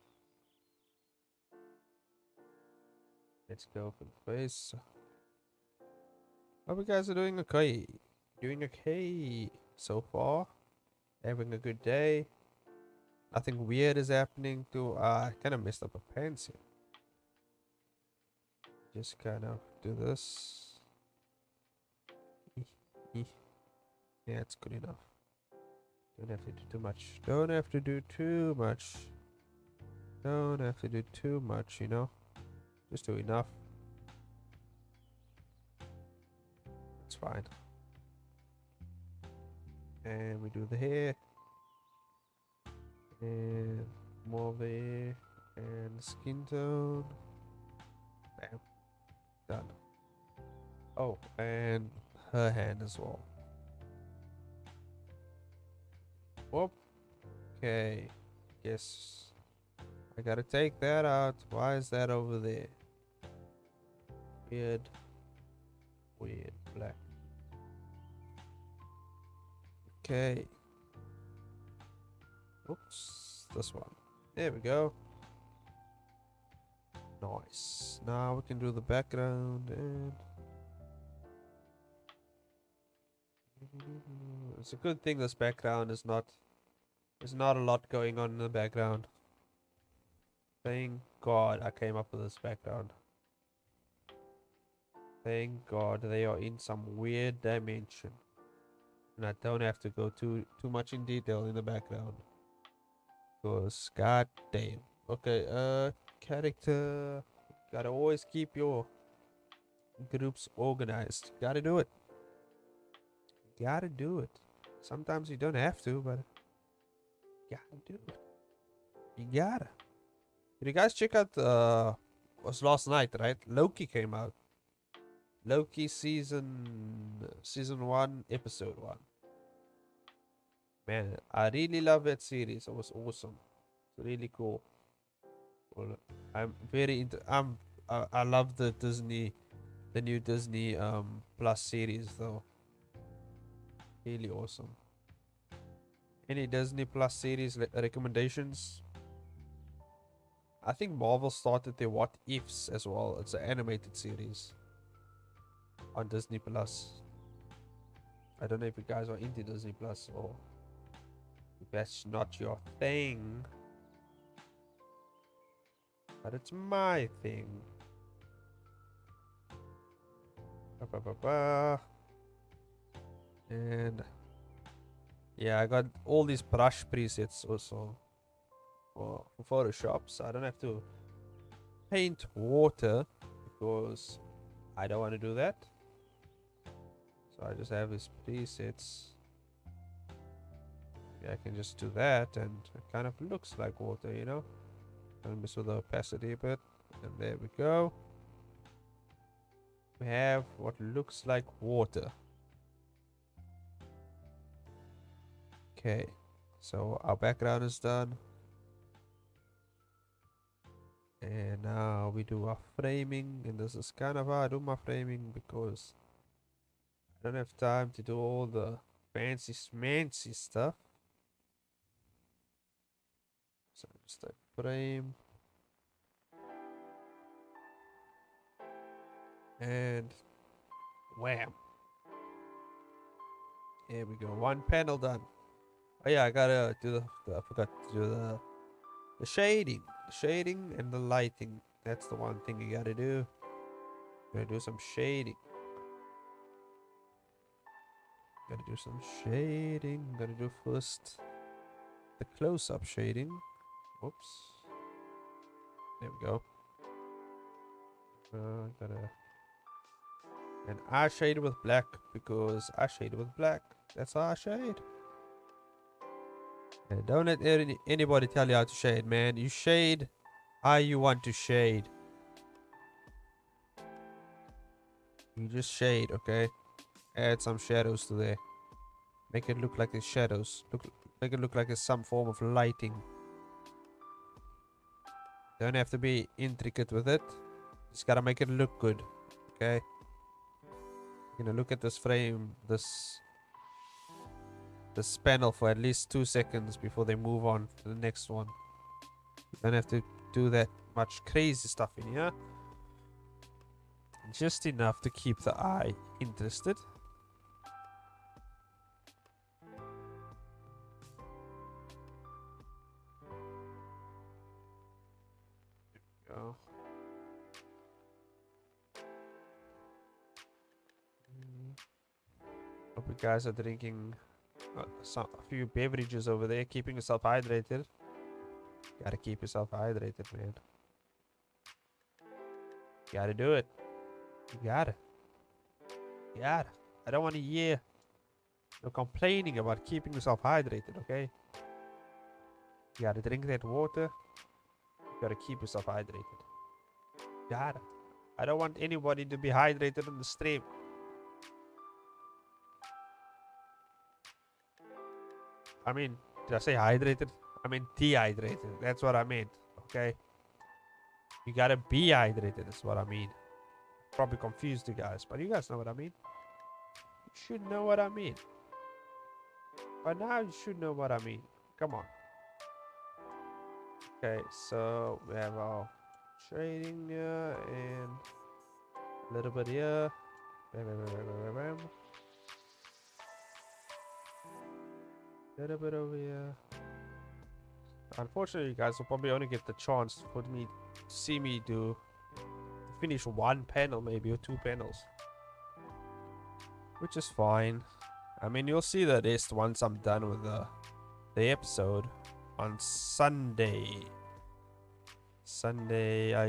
Let's go for the face. Hope you guys are doing okay. Doing okay so far. Having a good day. Nothing weird is happening to. I kind of messed up a pants here. Just kind of do this. Yeah, it's good enough. Don't have to do too much. Don't have to do too much. Don't have to do too much, you know. Just do enough. It's fine. And we do the hair. And more of the hair. And the skin tone. Bam. Done. Oh, and her hand as well. Whoop. Okay. Yes. I gotta take that out. Why is that over there? Weird. Weird. Black. Okay. Oops. This one. There we go. Nice. Now we can do the background and... It's a good thing this background is not... There's not a lot going on in the background. Thank God I came up with this background. Thank God they are in some weird dimension. And I don't have to go too much in detail in the background. Because god damn. Okay, character. Gotta always keep your groups organized. Gotta do it. Gotta do it. Sometimes you don't have to, but gotta do it. You gotta. Did you guys check out was last night, right? Loki came out. Loki season 1, episode 1. Man, I really love that series. It was awesome. It's really cool. Well, I'm very into I love the new Disney Plus series though. Really awesome. Any Disney Plus series recommendations? I think Marvel started their What Ifs as well. It's an animated series on Disney Plus. I don't know if you guys are into Disney Plus or if that's not your thing. But it's my thing. And yeah, I got all these brush presets also for Photoshop, so I don't have to paint water because I don't want to do that. So I just have these presets. Yeah, I can just do that and it kind of looks like water, you know. I'll mess with the opacity a bit, and there we go. We have what looks like water. Okay, so our background is done. And now we do our framing, and this is kind of how I do my framing because I don't have time to do all the fancy schmancy stuff. So just a frame. And wham. Here we go. One panel done. Oh yeah, I gotta do I forgot to do the shading. The shading and the lighting. That's the one thing you gotta do. Gotta do some shading. Gotta do some shading. Gotta do first the close-up shading. Whoops. There we go. Gotta. And I shade with black because I shade with black. That's how I shade. And don't let anybody tell you how to shade, man. You shade how you want to shade. You just shade, okay? Add some shadows to there. Make it look like there's shadows. Make it look like there's some form of lighting. Don't have to be intricate with it. Just gotta make it look good, okay? You're gonna look at this frame, this panel for at least 2 seconds before they move on to the next one. You don't have to do that much crazy stuff in here. Just enough to keep the eye interested. There we go. Hope you guys are drinking a few beverages over there, keeping yourself hydrated. Gotta keep yourself hydrated, man. Gotta do it. You gotta. You gotta. I don't want to hear no complaining about keeping yourself hydrated, okay? You gotta drink that water. You gotta keep yourself hydrated. You gotta. I don't want anybody to be hydrated on the stream. I mean, did I say hydrated? I mean dehydrated. That's what I meant. Okay? You gotta be hydrated is what I mean. Probably confused you guys, but you guys know what I mean. You should know what I mean. By now you should know what I mean. Come on. Okay, so we have our shading here and a little bit here. Little bit over here. Unfortunately, you guys will probably only get the chance for me to see me do finish one panel, maybe, or 2 panels, which is fine. I mean, you'll see the rest once I'm done with the episode on Sunday. I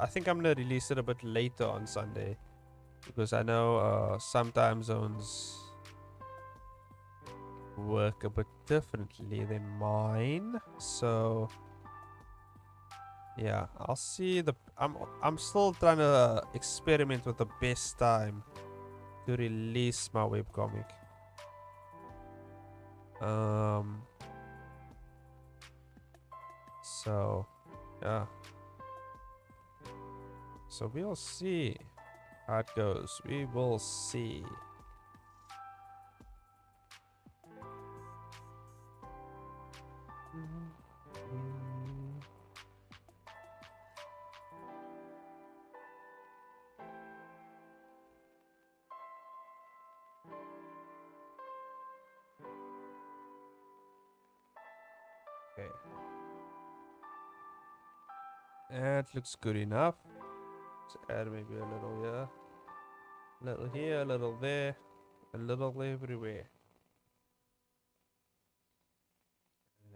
think I'm gonna release it a bit later on Sunday because I know some time zones work a bit differently than mine, so yeah, I'll see. I'm still trying to experiment with the best time to release my webcomic. So yeah, so we'll see how it goes. We will see. Okay. That looks good enough. Let's add maybe a little here. A little here, a little there, a little everywhere.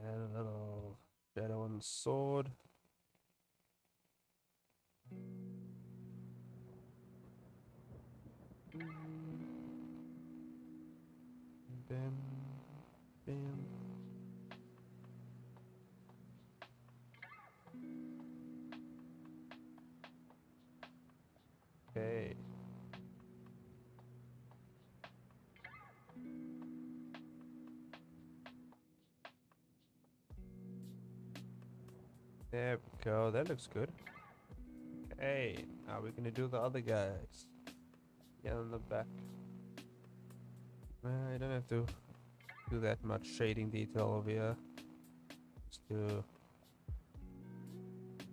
Add a little shadow on the sword. Bam, bam. Okay. There we go. That looks good. Okay, now we're gonna do the other guys. Get on the back. I don't have to do that much shading detail over here. Just do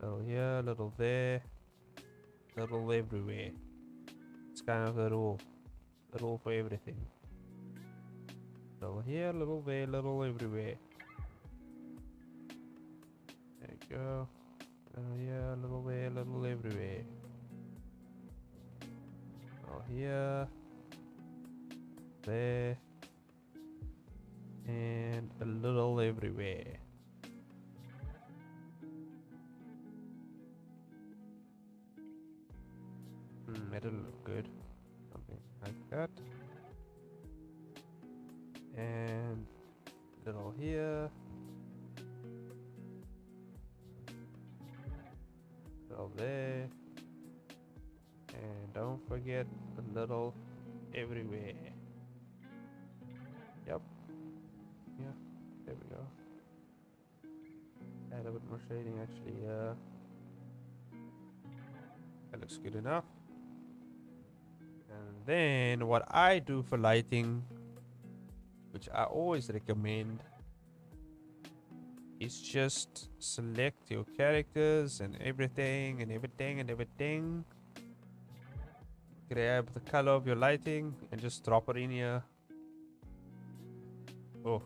a little here, a little there. Little everywhere. It's kind of the rule. The rule for everything. Little here, little there, little everywhere. There you go. Little here, little there, little everywhere. Little here. There. And a little everywhere. That'll look good. Something like that. And little here. Little there. And don't forget a little everywhere. Yep. Yeah, there we go. Add a bit more shading actually. That looks good enough. And then what I do for lighting, which I always recommend, is just select your characters and everything and everything and everything. Grab the color of your lighting and just drop it in here. Oh.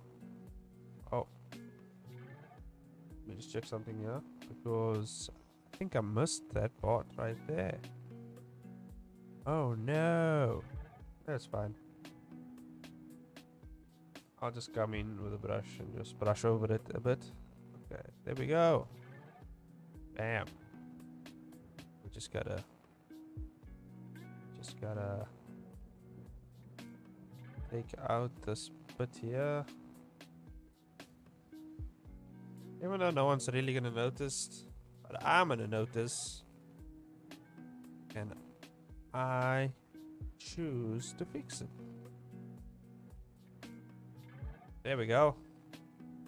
Let me just check something here, because I think I missed that part right there. Oh no. That's fine. I'll just come in with a brush and just brush over it a bit. Okay, there we go. Bam. We just gotta take out this bit here. Even though no one's really gonna notice, but I'm gonna notice. And I choose to fix it. There we go.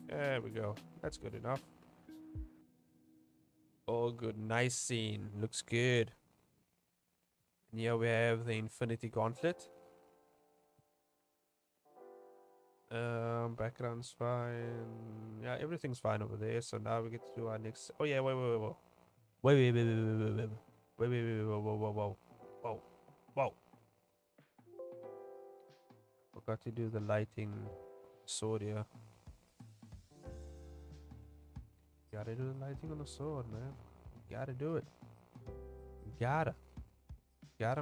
There we go. That's good enough. All good. Nice scene. Looks good. And here we have the Infinity Gauntlet. Background's fine. Yeah, everything's fine over there. So now we get to do our next. Oh yeah, wait. Whoa. Forgot to do the lighting sword here. Gotta do the lighting on the sword, man. Gotta do it. Gotta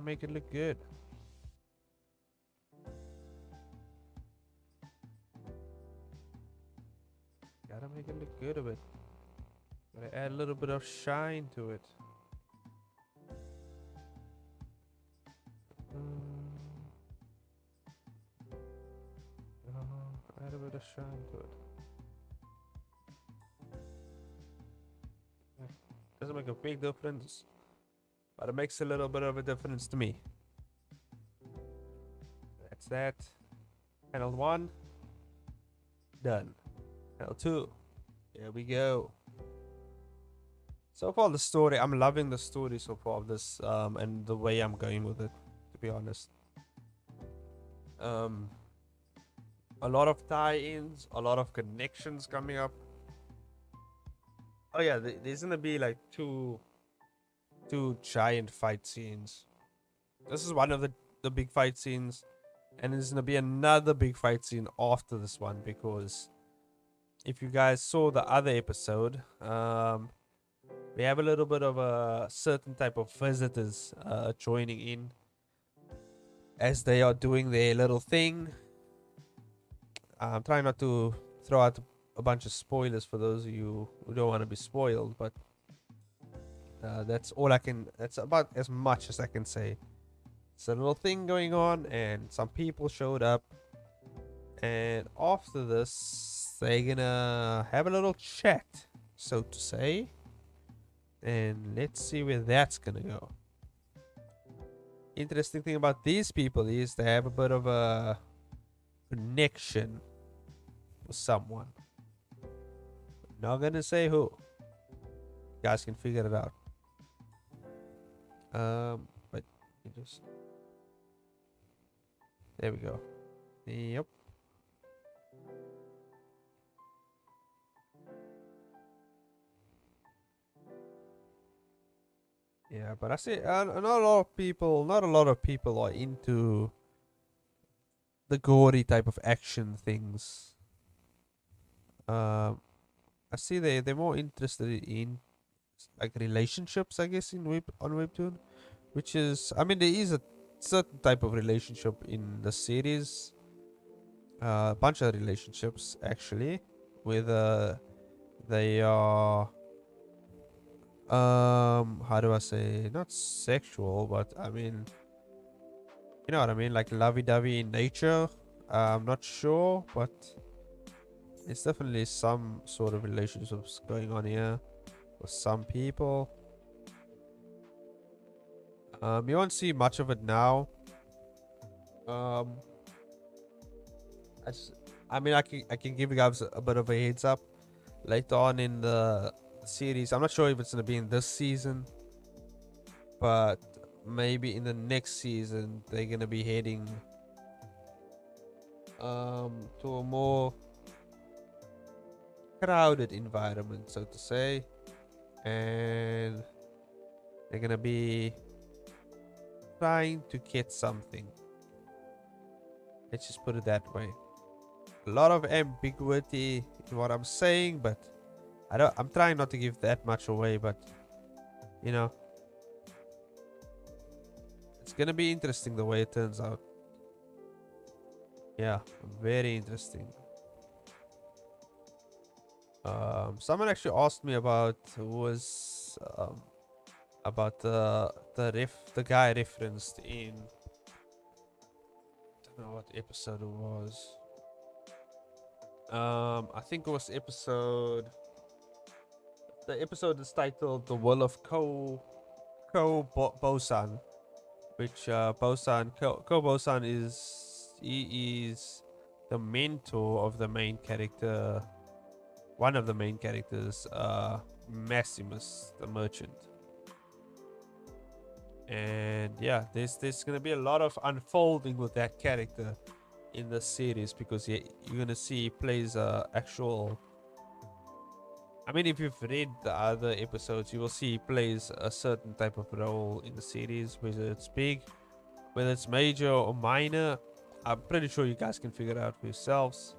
make it look good. Gotta make it look good a bit. Gotta add a little bit of shine to it. Add a bit of shine to it. Doesn't make a big difference, but it makes a little bit of a difference to me. That's that. Panel 1 done. Panel 2, there we go. So far the story, I'm loving the story so far of this, and the way I'm going with it, to be honest. A lot of tie-ins, a lot of connections coming up. Oh yeah, there's gonna be like two giant fight scenes. This is one of the big fight scenes, and there's gonna be another big fight scene after this one, because if you guys saw the other episode, we have a little bit of a certain type of visitors joining in as they are doing their little thing. I'm trying not to throw out a bunch of spoilers for those of you who don't want to be spoiled, but that's all I can. That's about as much as I can say. It's a little thing going on, and some people showed up, and after this, they're gonna have a little chat, so to say, and let's see where that's gonna go. Interesting thing about these people is they have a bit of a connection with someone. Not gonna say who. You guys can figure it out. But you just, there we go. Yep. Yeah, but I see not a lot of people. Not a lot of people are into the gory type of action things. Um, I see they're more interested in like relationships, I guess, in on Webtoon, which is, I mean, there is a certain type of relationship in the series, a bunch of relationships actually, whether they are how do I say, not sexual, but I mean, you know what I mean, like lovey-dovey in nature. I'm not sure, but it's definitely some sort of relationships going on here with some people. You won't see much of it now. Um, I, s- I mean, I can give you guys a bit of a heads up later on in the series. I'm not sure if it's gonna be in this season, but maybe in the next season they're gonna be heading to a more crowded environment, so to say, and they're gonna be trying to get something. Let's just put it that way. A lot of ambiguity in what I'm saying, but I'm trying not to give that much away, but you know, it's gonna be interesting the way it turns out. Yeah, very interesting. Someone actually asked me about about the guy referenced in, I don't know what episode it was. I think it was the episode is titled "The Will of Bosan," which Ko Bosan is the mentor of the main character, one of the main characters, Maximus the merchant. And yeah, there's gonna be a lot of unfolding with that character in the series, because you're gonna see he plays actual. I mean, if you've read the other episodes, you will see he plays a certain type of role in the series, whether it's big, whether it's major or minor. I'm pretty sure you guys can figure it out for yourselves.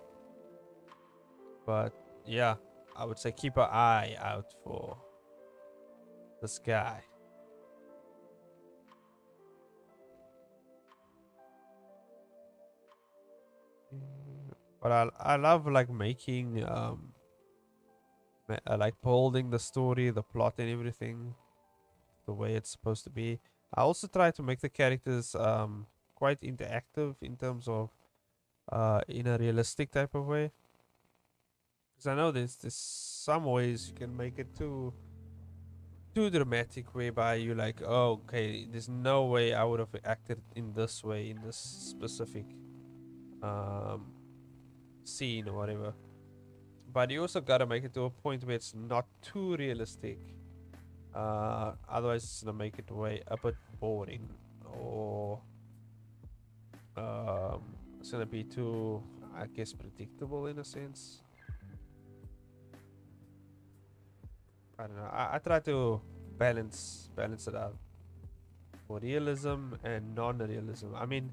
But yeah, I would say keep an eye out for this guy. But I love like making like holding the story, the plot, and everything the way it's supposed to be. I also try to make the characters quite interactive in terms of in a realistic type of way. Because I know there's some ways you can make it too dramatic, whereby you like, oh, okay, there's no way I would have acted in this way in this specific um scene or whatever. But you also gotta make it to a point where it's not too realistic. Otherwise it's gonna make it way a bit boring, or it's gonna be too, I guess, predictable in a sense. I don't know. I try to balance it out for realism and non-realism. I mean,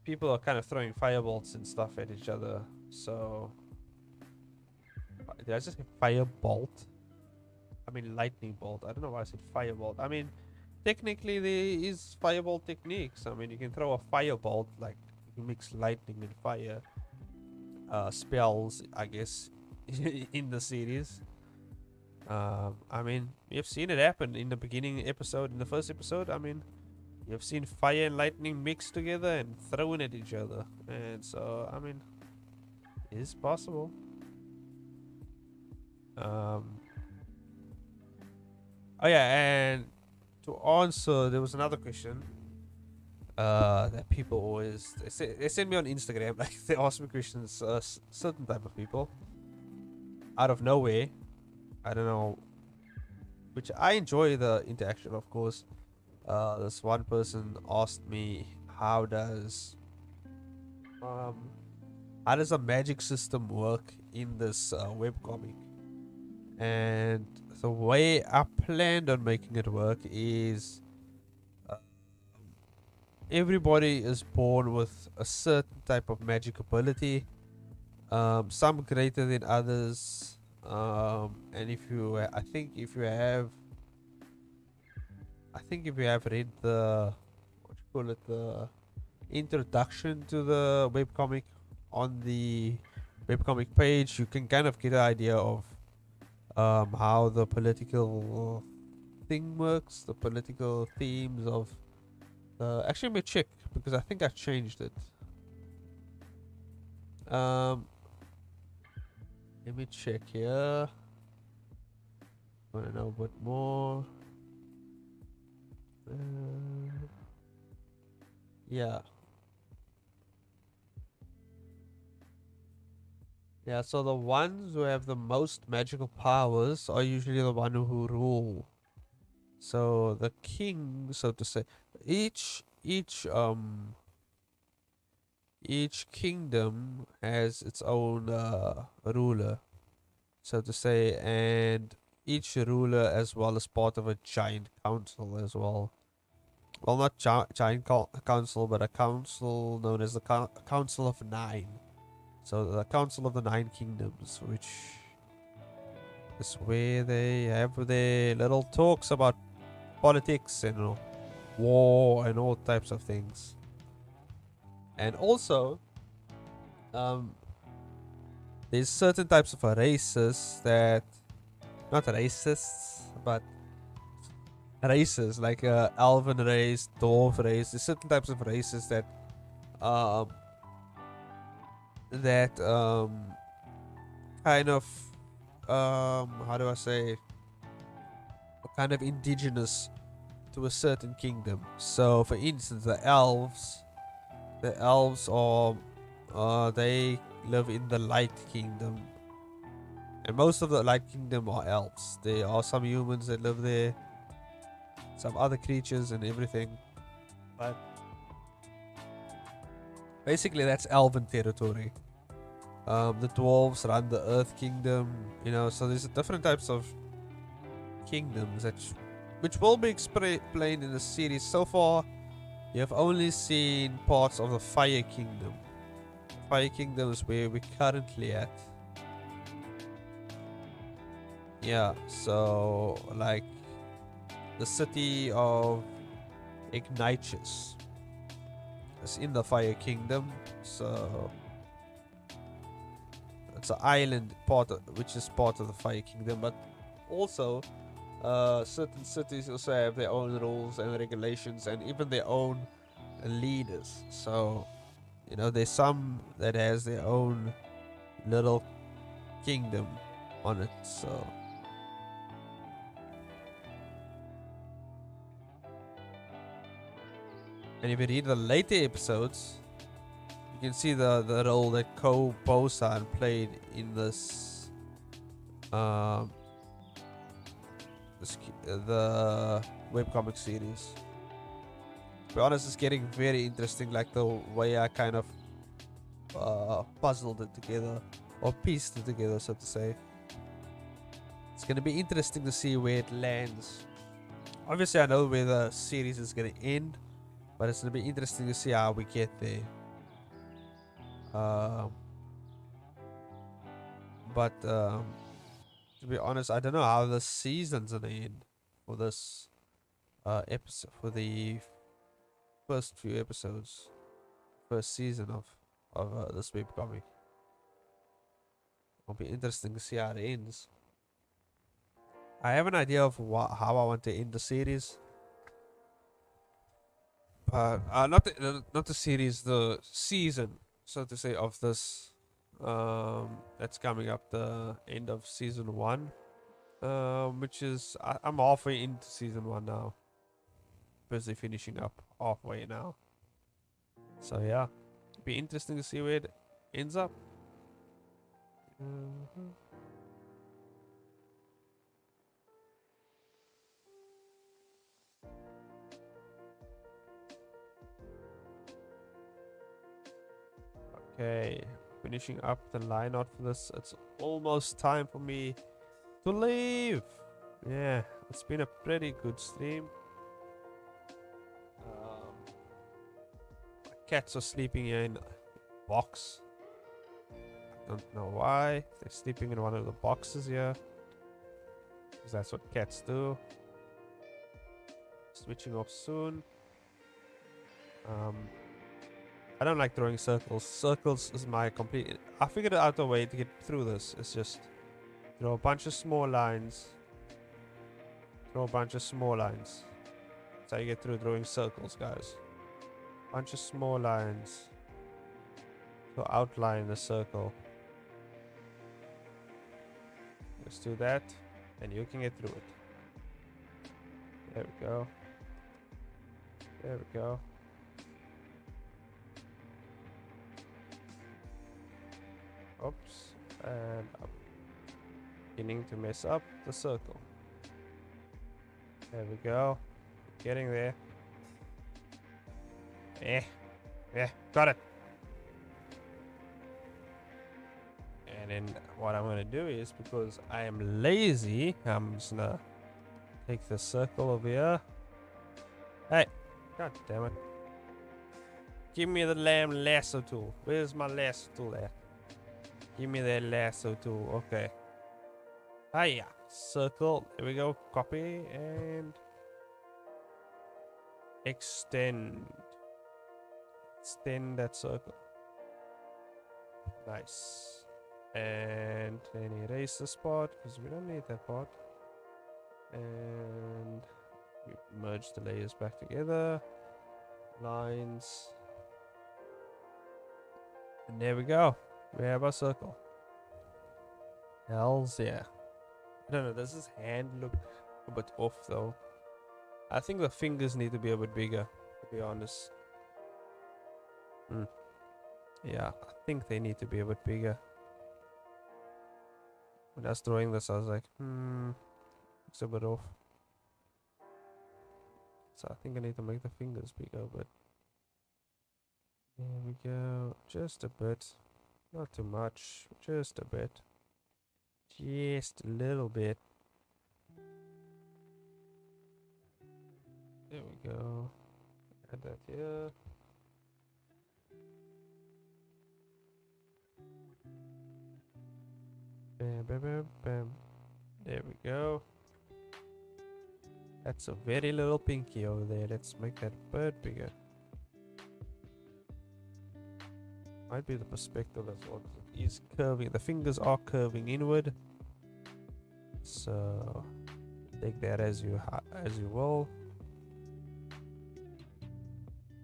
people are kind of throwing firebolts and stuff at each other. So did I just say firebolt? I mean lightning bolt. I don't know why I said firebolt. I mean, technically there is fireball techniques. I mean, you can throw a firebolt, like you mix lightning and fire spells, I guess, in the series. I mean, you've seen it happen in the beginning episode, in the first episode. I mean, you've seen fire and lightning mixed together and thrown at each other, and so I mean, it's possible. Um, oh yeah, and to answer, there was another question. That people always they send me on Instagram, like they ask me questions. Certain type of people out of nowhere. I don't know, which I enjoy the interaction, of course. This one person asked me, um how does a magic system work in this webcomic? And the way I planned on making it work is uh, everybody is born with a certain type of magic ability, some greater than others. And if you, I think if you have read the, what you call it, the introduction to the webcomic on the webcomic page, you can kind of get an idea of how the political thing works, the political themes of. Actually, let me check because I think I changed it. Um, Let me check here. Want to know a bit more? Yeah. Yeah, so the ones who have the most magical powers are usually the one who rule. So the king, so to say, each kingdom has its own ruler, so to say, and each ruler as well as part of a giant council as well. Well, not giant council, but a council known as the Council of Nine. So the Council of the Nine Kingdoms, which is where they have their little talks about politics and war and all types of things. And also, um, there's certain types of races that, not racists, but races like elven race, dwarf race. There's certain types of races um, that kind of how do I say, kind of indigenous to a certain kingdom. So, for instance, the elves are they live in the Light Kingdom, and most of the Light Kingdom are elves. There are some humans that live there, some other creatures and everything, but basically that's elven territory. The dwarves run the Earth Kingdom, so there's different types of kingdoms which will be explained in the series. So far, you have only seen parts of the Fire Kingdom. The Fire Kingdom is where we're currently at. Yeah, so like the city of Ignatius is in the Fire Kingdom, so it's an island which is part of the Fire Kingdom, but also certain cities also have their own rules and regulations and even their own leaders. So there's some that has their own little kingdom on it. So and if you read the later episodes, you can see the role that Ko-Bosan played in this the webcomic series. To be honest, it's getting very interesting, like the way I kind of puzzled it together, or pieced it together, so to say. It's going to be interesting to see where it lands. Obviously, I know where the series is going to end, but it's going to be interesting to see how we get there. But to be honest, I don't know how the season's going to end for this episode, for the first few episodes, first season of this webcomic. It'll be interesting to see how it ends. I have an idea of how I want to end the series, but not the series, the season, so to say, of this. That's coming up the end of season 1, which is I'm halfway into season 1 now. Busy finishing up halfway now. So yeah, it'll be interesting to see where it ends up. Okay, finishing up the line out for this. It's almost time for me to leave. Yeah, it's been a pretty good stream. My cats are sleeping here in a box. I don't know why. They're sleeping in one of the boxes here. Because that's what cats do. Switching off soon. I don't like drawing circles. Circles is my complete... I figured out a way to get through this. It's just draw a bunch of small lines. Draw a bunch of small lines. That's how you get through drawing circles, guys. Bunch of small lines. So outline the circle. Just do that, and you can get through it. There we go. There we go. Oops, and I'm beginning to mess up the circle. There we go. Getting there. Yeah, got it. And then what I'm gonna do is, because I am lazy, I'm just gonna take the circle over here. Hey, god damn it. Give me the lasso tool. Where's my lasso tool there? Give me that lasso tool. Okay. Hiya. Circle. There we go. Copy and extend. Extend that circle. Nice. And then erase this part because we don't need that part. And we merge the layers back together. Lines. And there we go. We have our circle. Hells yeah. I don't know, does his hand look a bit off though? I think the fingers need to be a bit bigger, to be honest. Yeah, I think they need to be a bit bigger. When I was drawing this, I was like, it's a bit off. So I think I need to make the fingers bigger, but there we go. Just a bit. Not too much, just a bit. Just a little bit. There we go. Add that here. Bam, bam, bam, bam. There we go. That's a very little pinky over there. Let's make that bird bigger. Might be the perspective as well. It is curving. The fingers are curving inward. So take that as you will.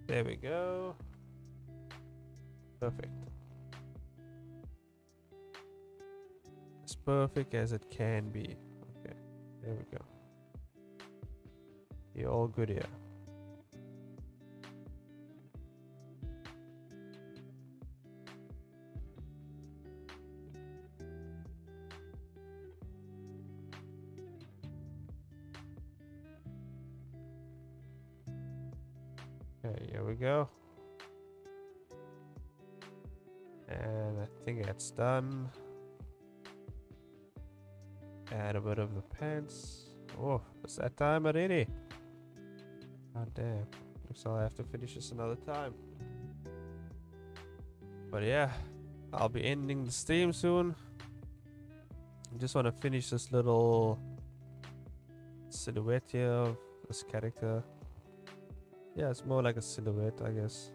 There we go. Perfect. As perfect as it can be. Okay. There we go. You're all good here. Okay, here we go. And I think that's done. Add a bit of the pants. Oh, it's that time already. God damn. Looks like I have to finish this another time. But yeah, I'll be ending the stream soon. I just want to finish this little silhouette here of this character. Yeah, it's more like a silhouette, I guess.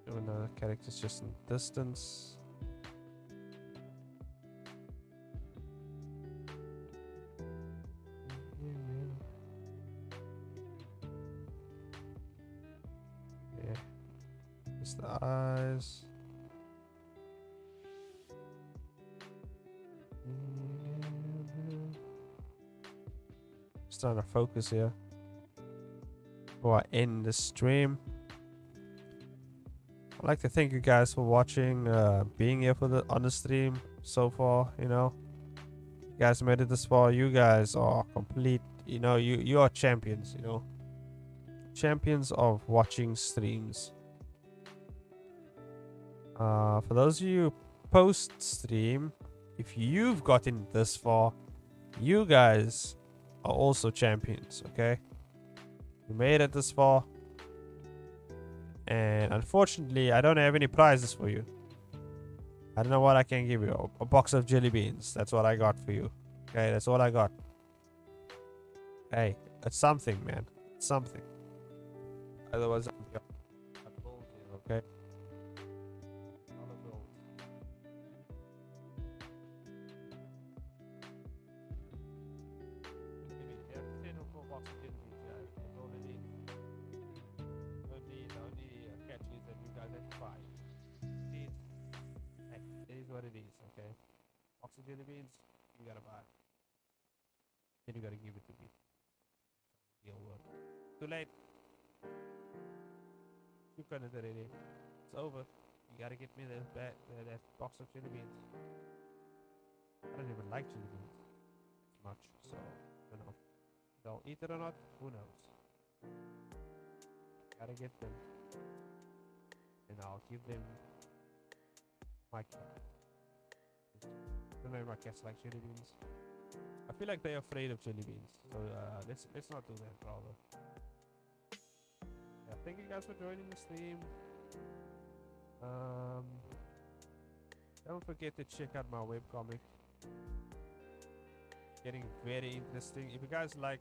Even though the character's just in distance. Yeah. Just the eyes. Just trying to focus here before I end the stream. I'd like to thank you guys for watching, being here for on the stream so far. You know, you guys made it this far. You guys are complete. You know, you are champions. You know, champions of watching streams. For those of you post stream, if you've gotten this far, you guys are also champions, okay? You made it this far. And unfortunately, I don't have any prizes for you. I don't know what I can give you. A box of jelly beans. That's what I got for you. Okay, that's all I got. Hey, it's something, man. It's something. Otherwise, okay? What it is, okay? Box of jelly beans, you gotta buy. Then you gotta give it to me. Deal work. Too late. You couldn't do it. It's over. You gotta get me that box of jelly beans. I don't even like jelly beans much, so you know. If I'll eat it or not, who knows? Gotta get them. And I'll give them my cat. I don't know if my cats like jelly beans. I feel like they're afraid of jelly beans. So let's not do that, rather. Yeah, thank you guys for joining the stream. Don't forget to check out my webcomic. Getting very interesting. If you guys like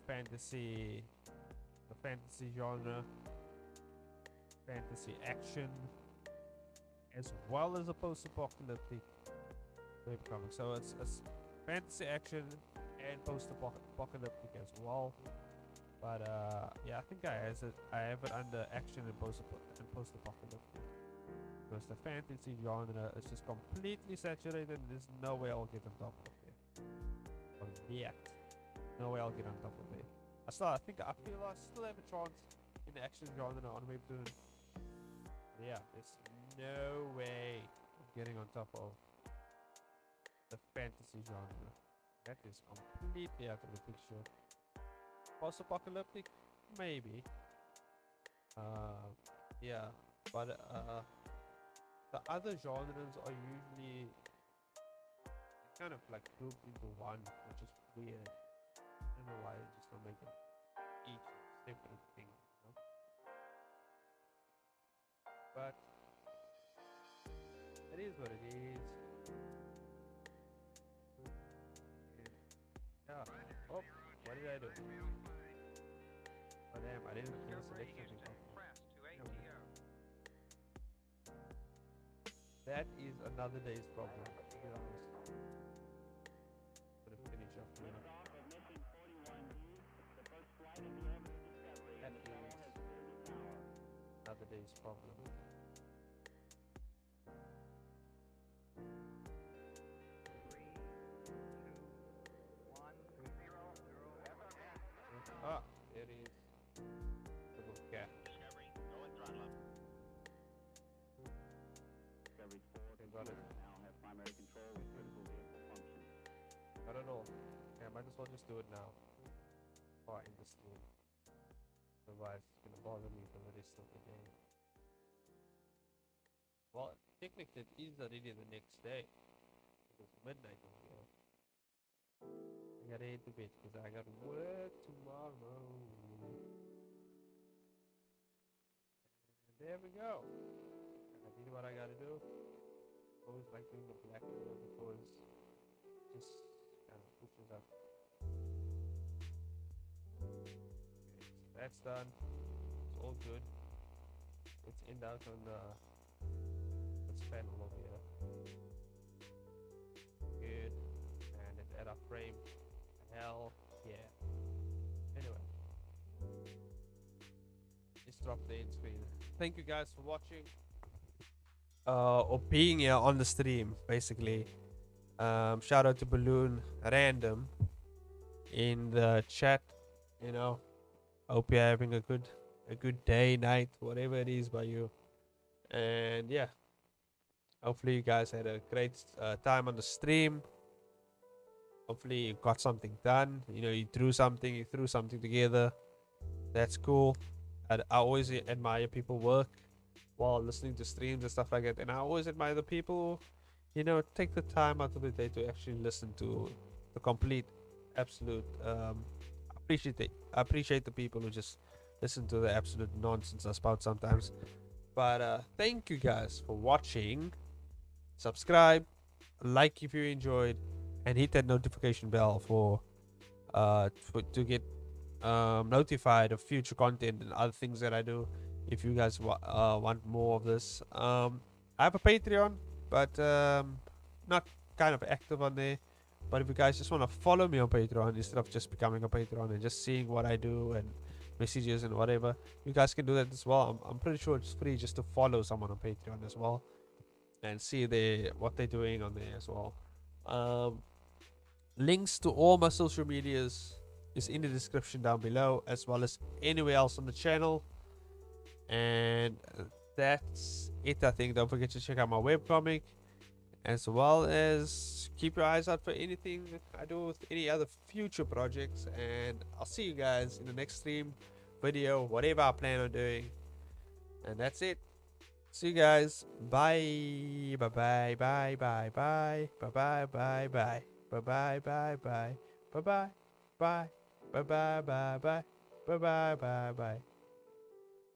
fantasy, the fantasy genre, fantasy action, as well as a post-apocalyptic webcomic. So it's fantasy action and post-apocalyptic as well. But yeah, I think I have it under action and post-apocalyptic. Because the fantasy genre is just completely saturated. There's no way I'll get on top of it. Or yet. No way I'll get on top of it. I feel I still have a chance in the action genre on Webtoon. Yeah, there's no way of getting on top of the fantasy genre. That is completely out of the picture. Post-apocalyptic, maybe. Yeah, but the other genres are usually kind of like grouped into one, which is weird. I don't know why they just don't make it each separate thing, you know? But it is what it is. And yeah. Oh, what did I do? Oh damn, I didn't select something. That is another day's problem, to be honest. Gonna finish up here. That is another day's problem. Ah, there is. Double cap. Got it. Now have primary control with critical vehicle function. Not at all. Yeah, I might as well just do it now. Or in the stream. Otherwise, it's gonna bother me for the rest of the day. Well, technically it is already the next day. It's midnight over here. I gotta head to bed because I got work tomorrow. And there we go. I did what I gotta do. Always like doing the black wheel because it just kind of pushes up. Okay, so that's done. It's all good. Let's end out on this panel over here. Good. And let's add our frame. Hell yeah. Anyway. Let's drop the end screen. Thank you guys for watching. Or being here on the stream, basically. Shout out to Balloon Random in the chat. You know, hope you're having a good day, night, whatever it is by you. And yeah, hopefully you guys had a great time on the stream. Hopefully you got something done. You know, you threw something together. That's cool. I always admire people work. while listening to streams and stuff like that. And I always admire the people who, take the time out of the day to actually listen to the complete, absolute. I appreciate the people who just listen to the absolute nonsense I spout sometimes. But thank you guys for watching. Subscribe, like if you enjoyed, and hit that notification bell to get notified of future content and other things that I do. If you guys want more of this, I have a Patreon, but not kind of active on there. But if you guys just want to follow me on Patreon instead of just becoming a Patreon and just seeing what I do and messages and whatever, you guys can do that as well. I'm pretty sure it's free just to follow someone on Patreon as well and see what they're doing on there as well. Links to all my social medias is in the description down below, as well as anywhere else on the channel. And that's it, I think. Don't forget to check out my webcomic, as well as keep your eyes out for anything I do with any other future projects. And I'll see you guys in the next stream, video, whatever I plan on doing. And that's it. See you guys. Bye. Bye bye bye bye bye. Bye bye bye bye. Bye bye bye bye. Bye bye bye. Bye bye bye bye. Bye bye bye bye.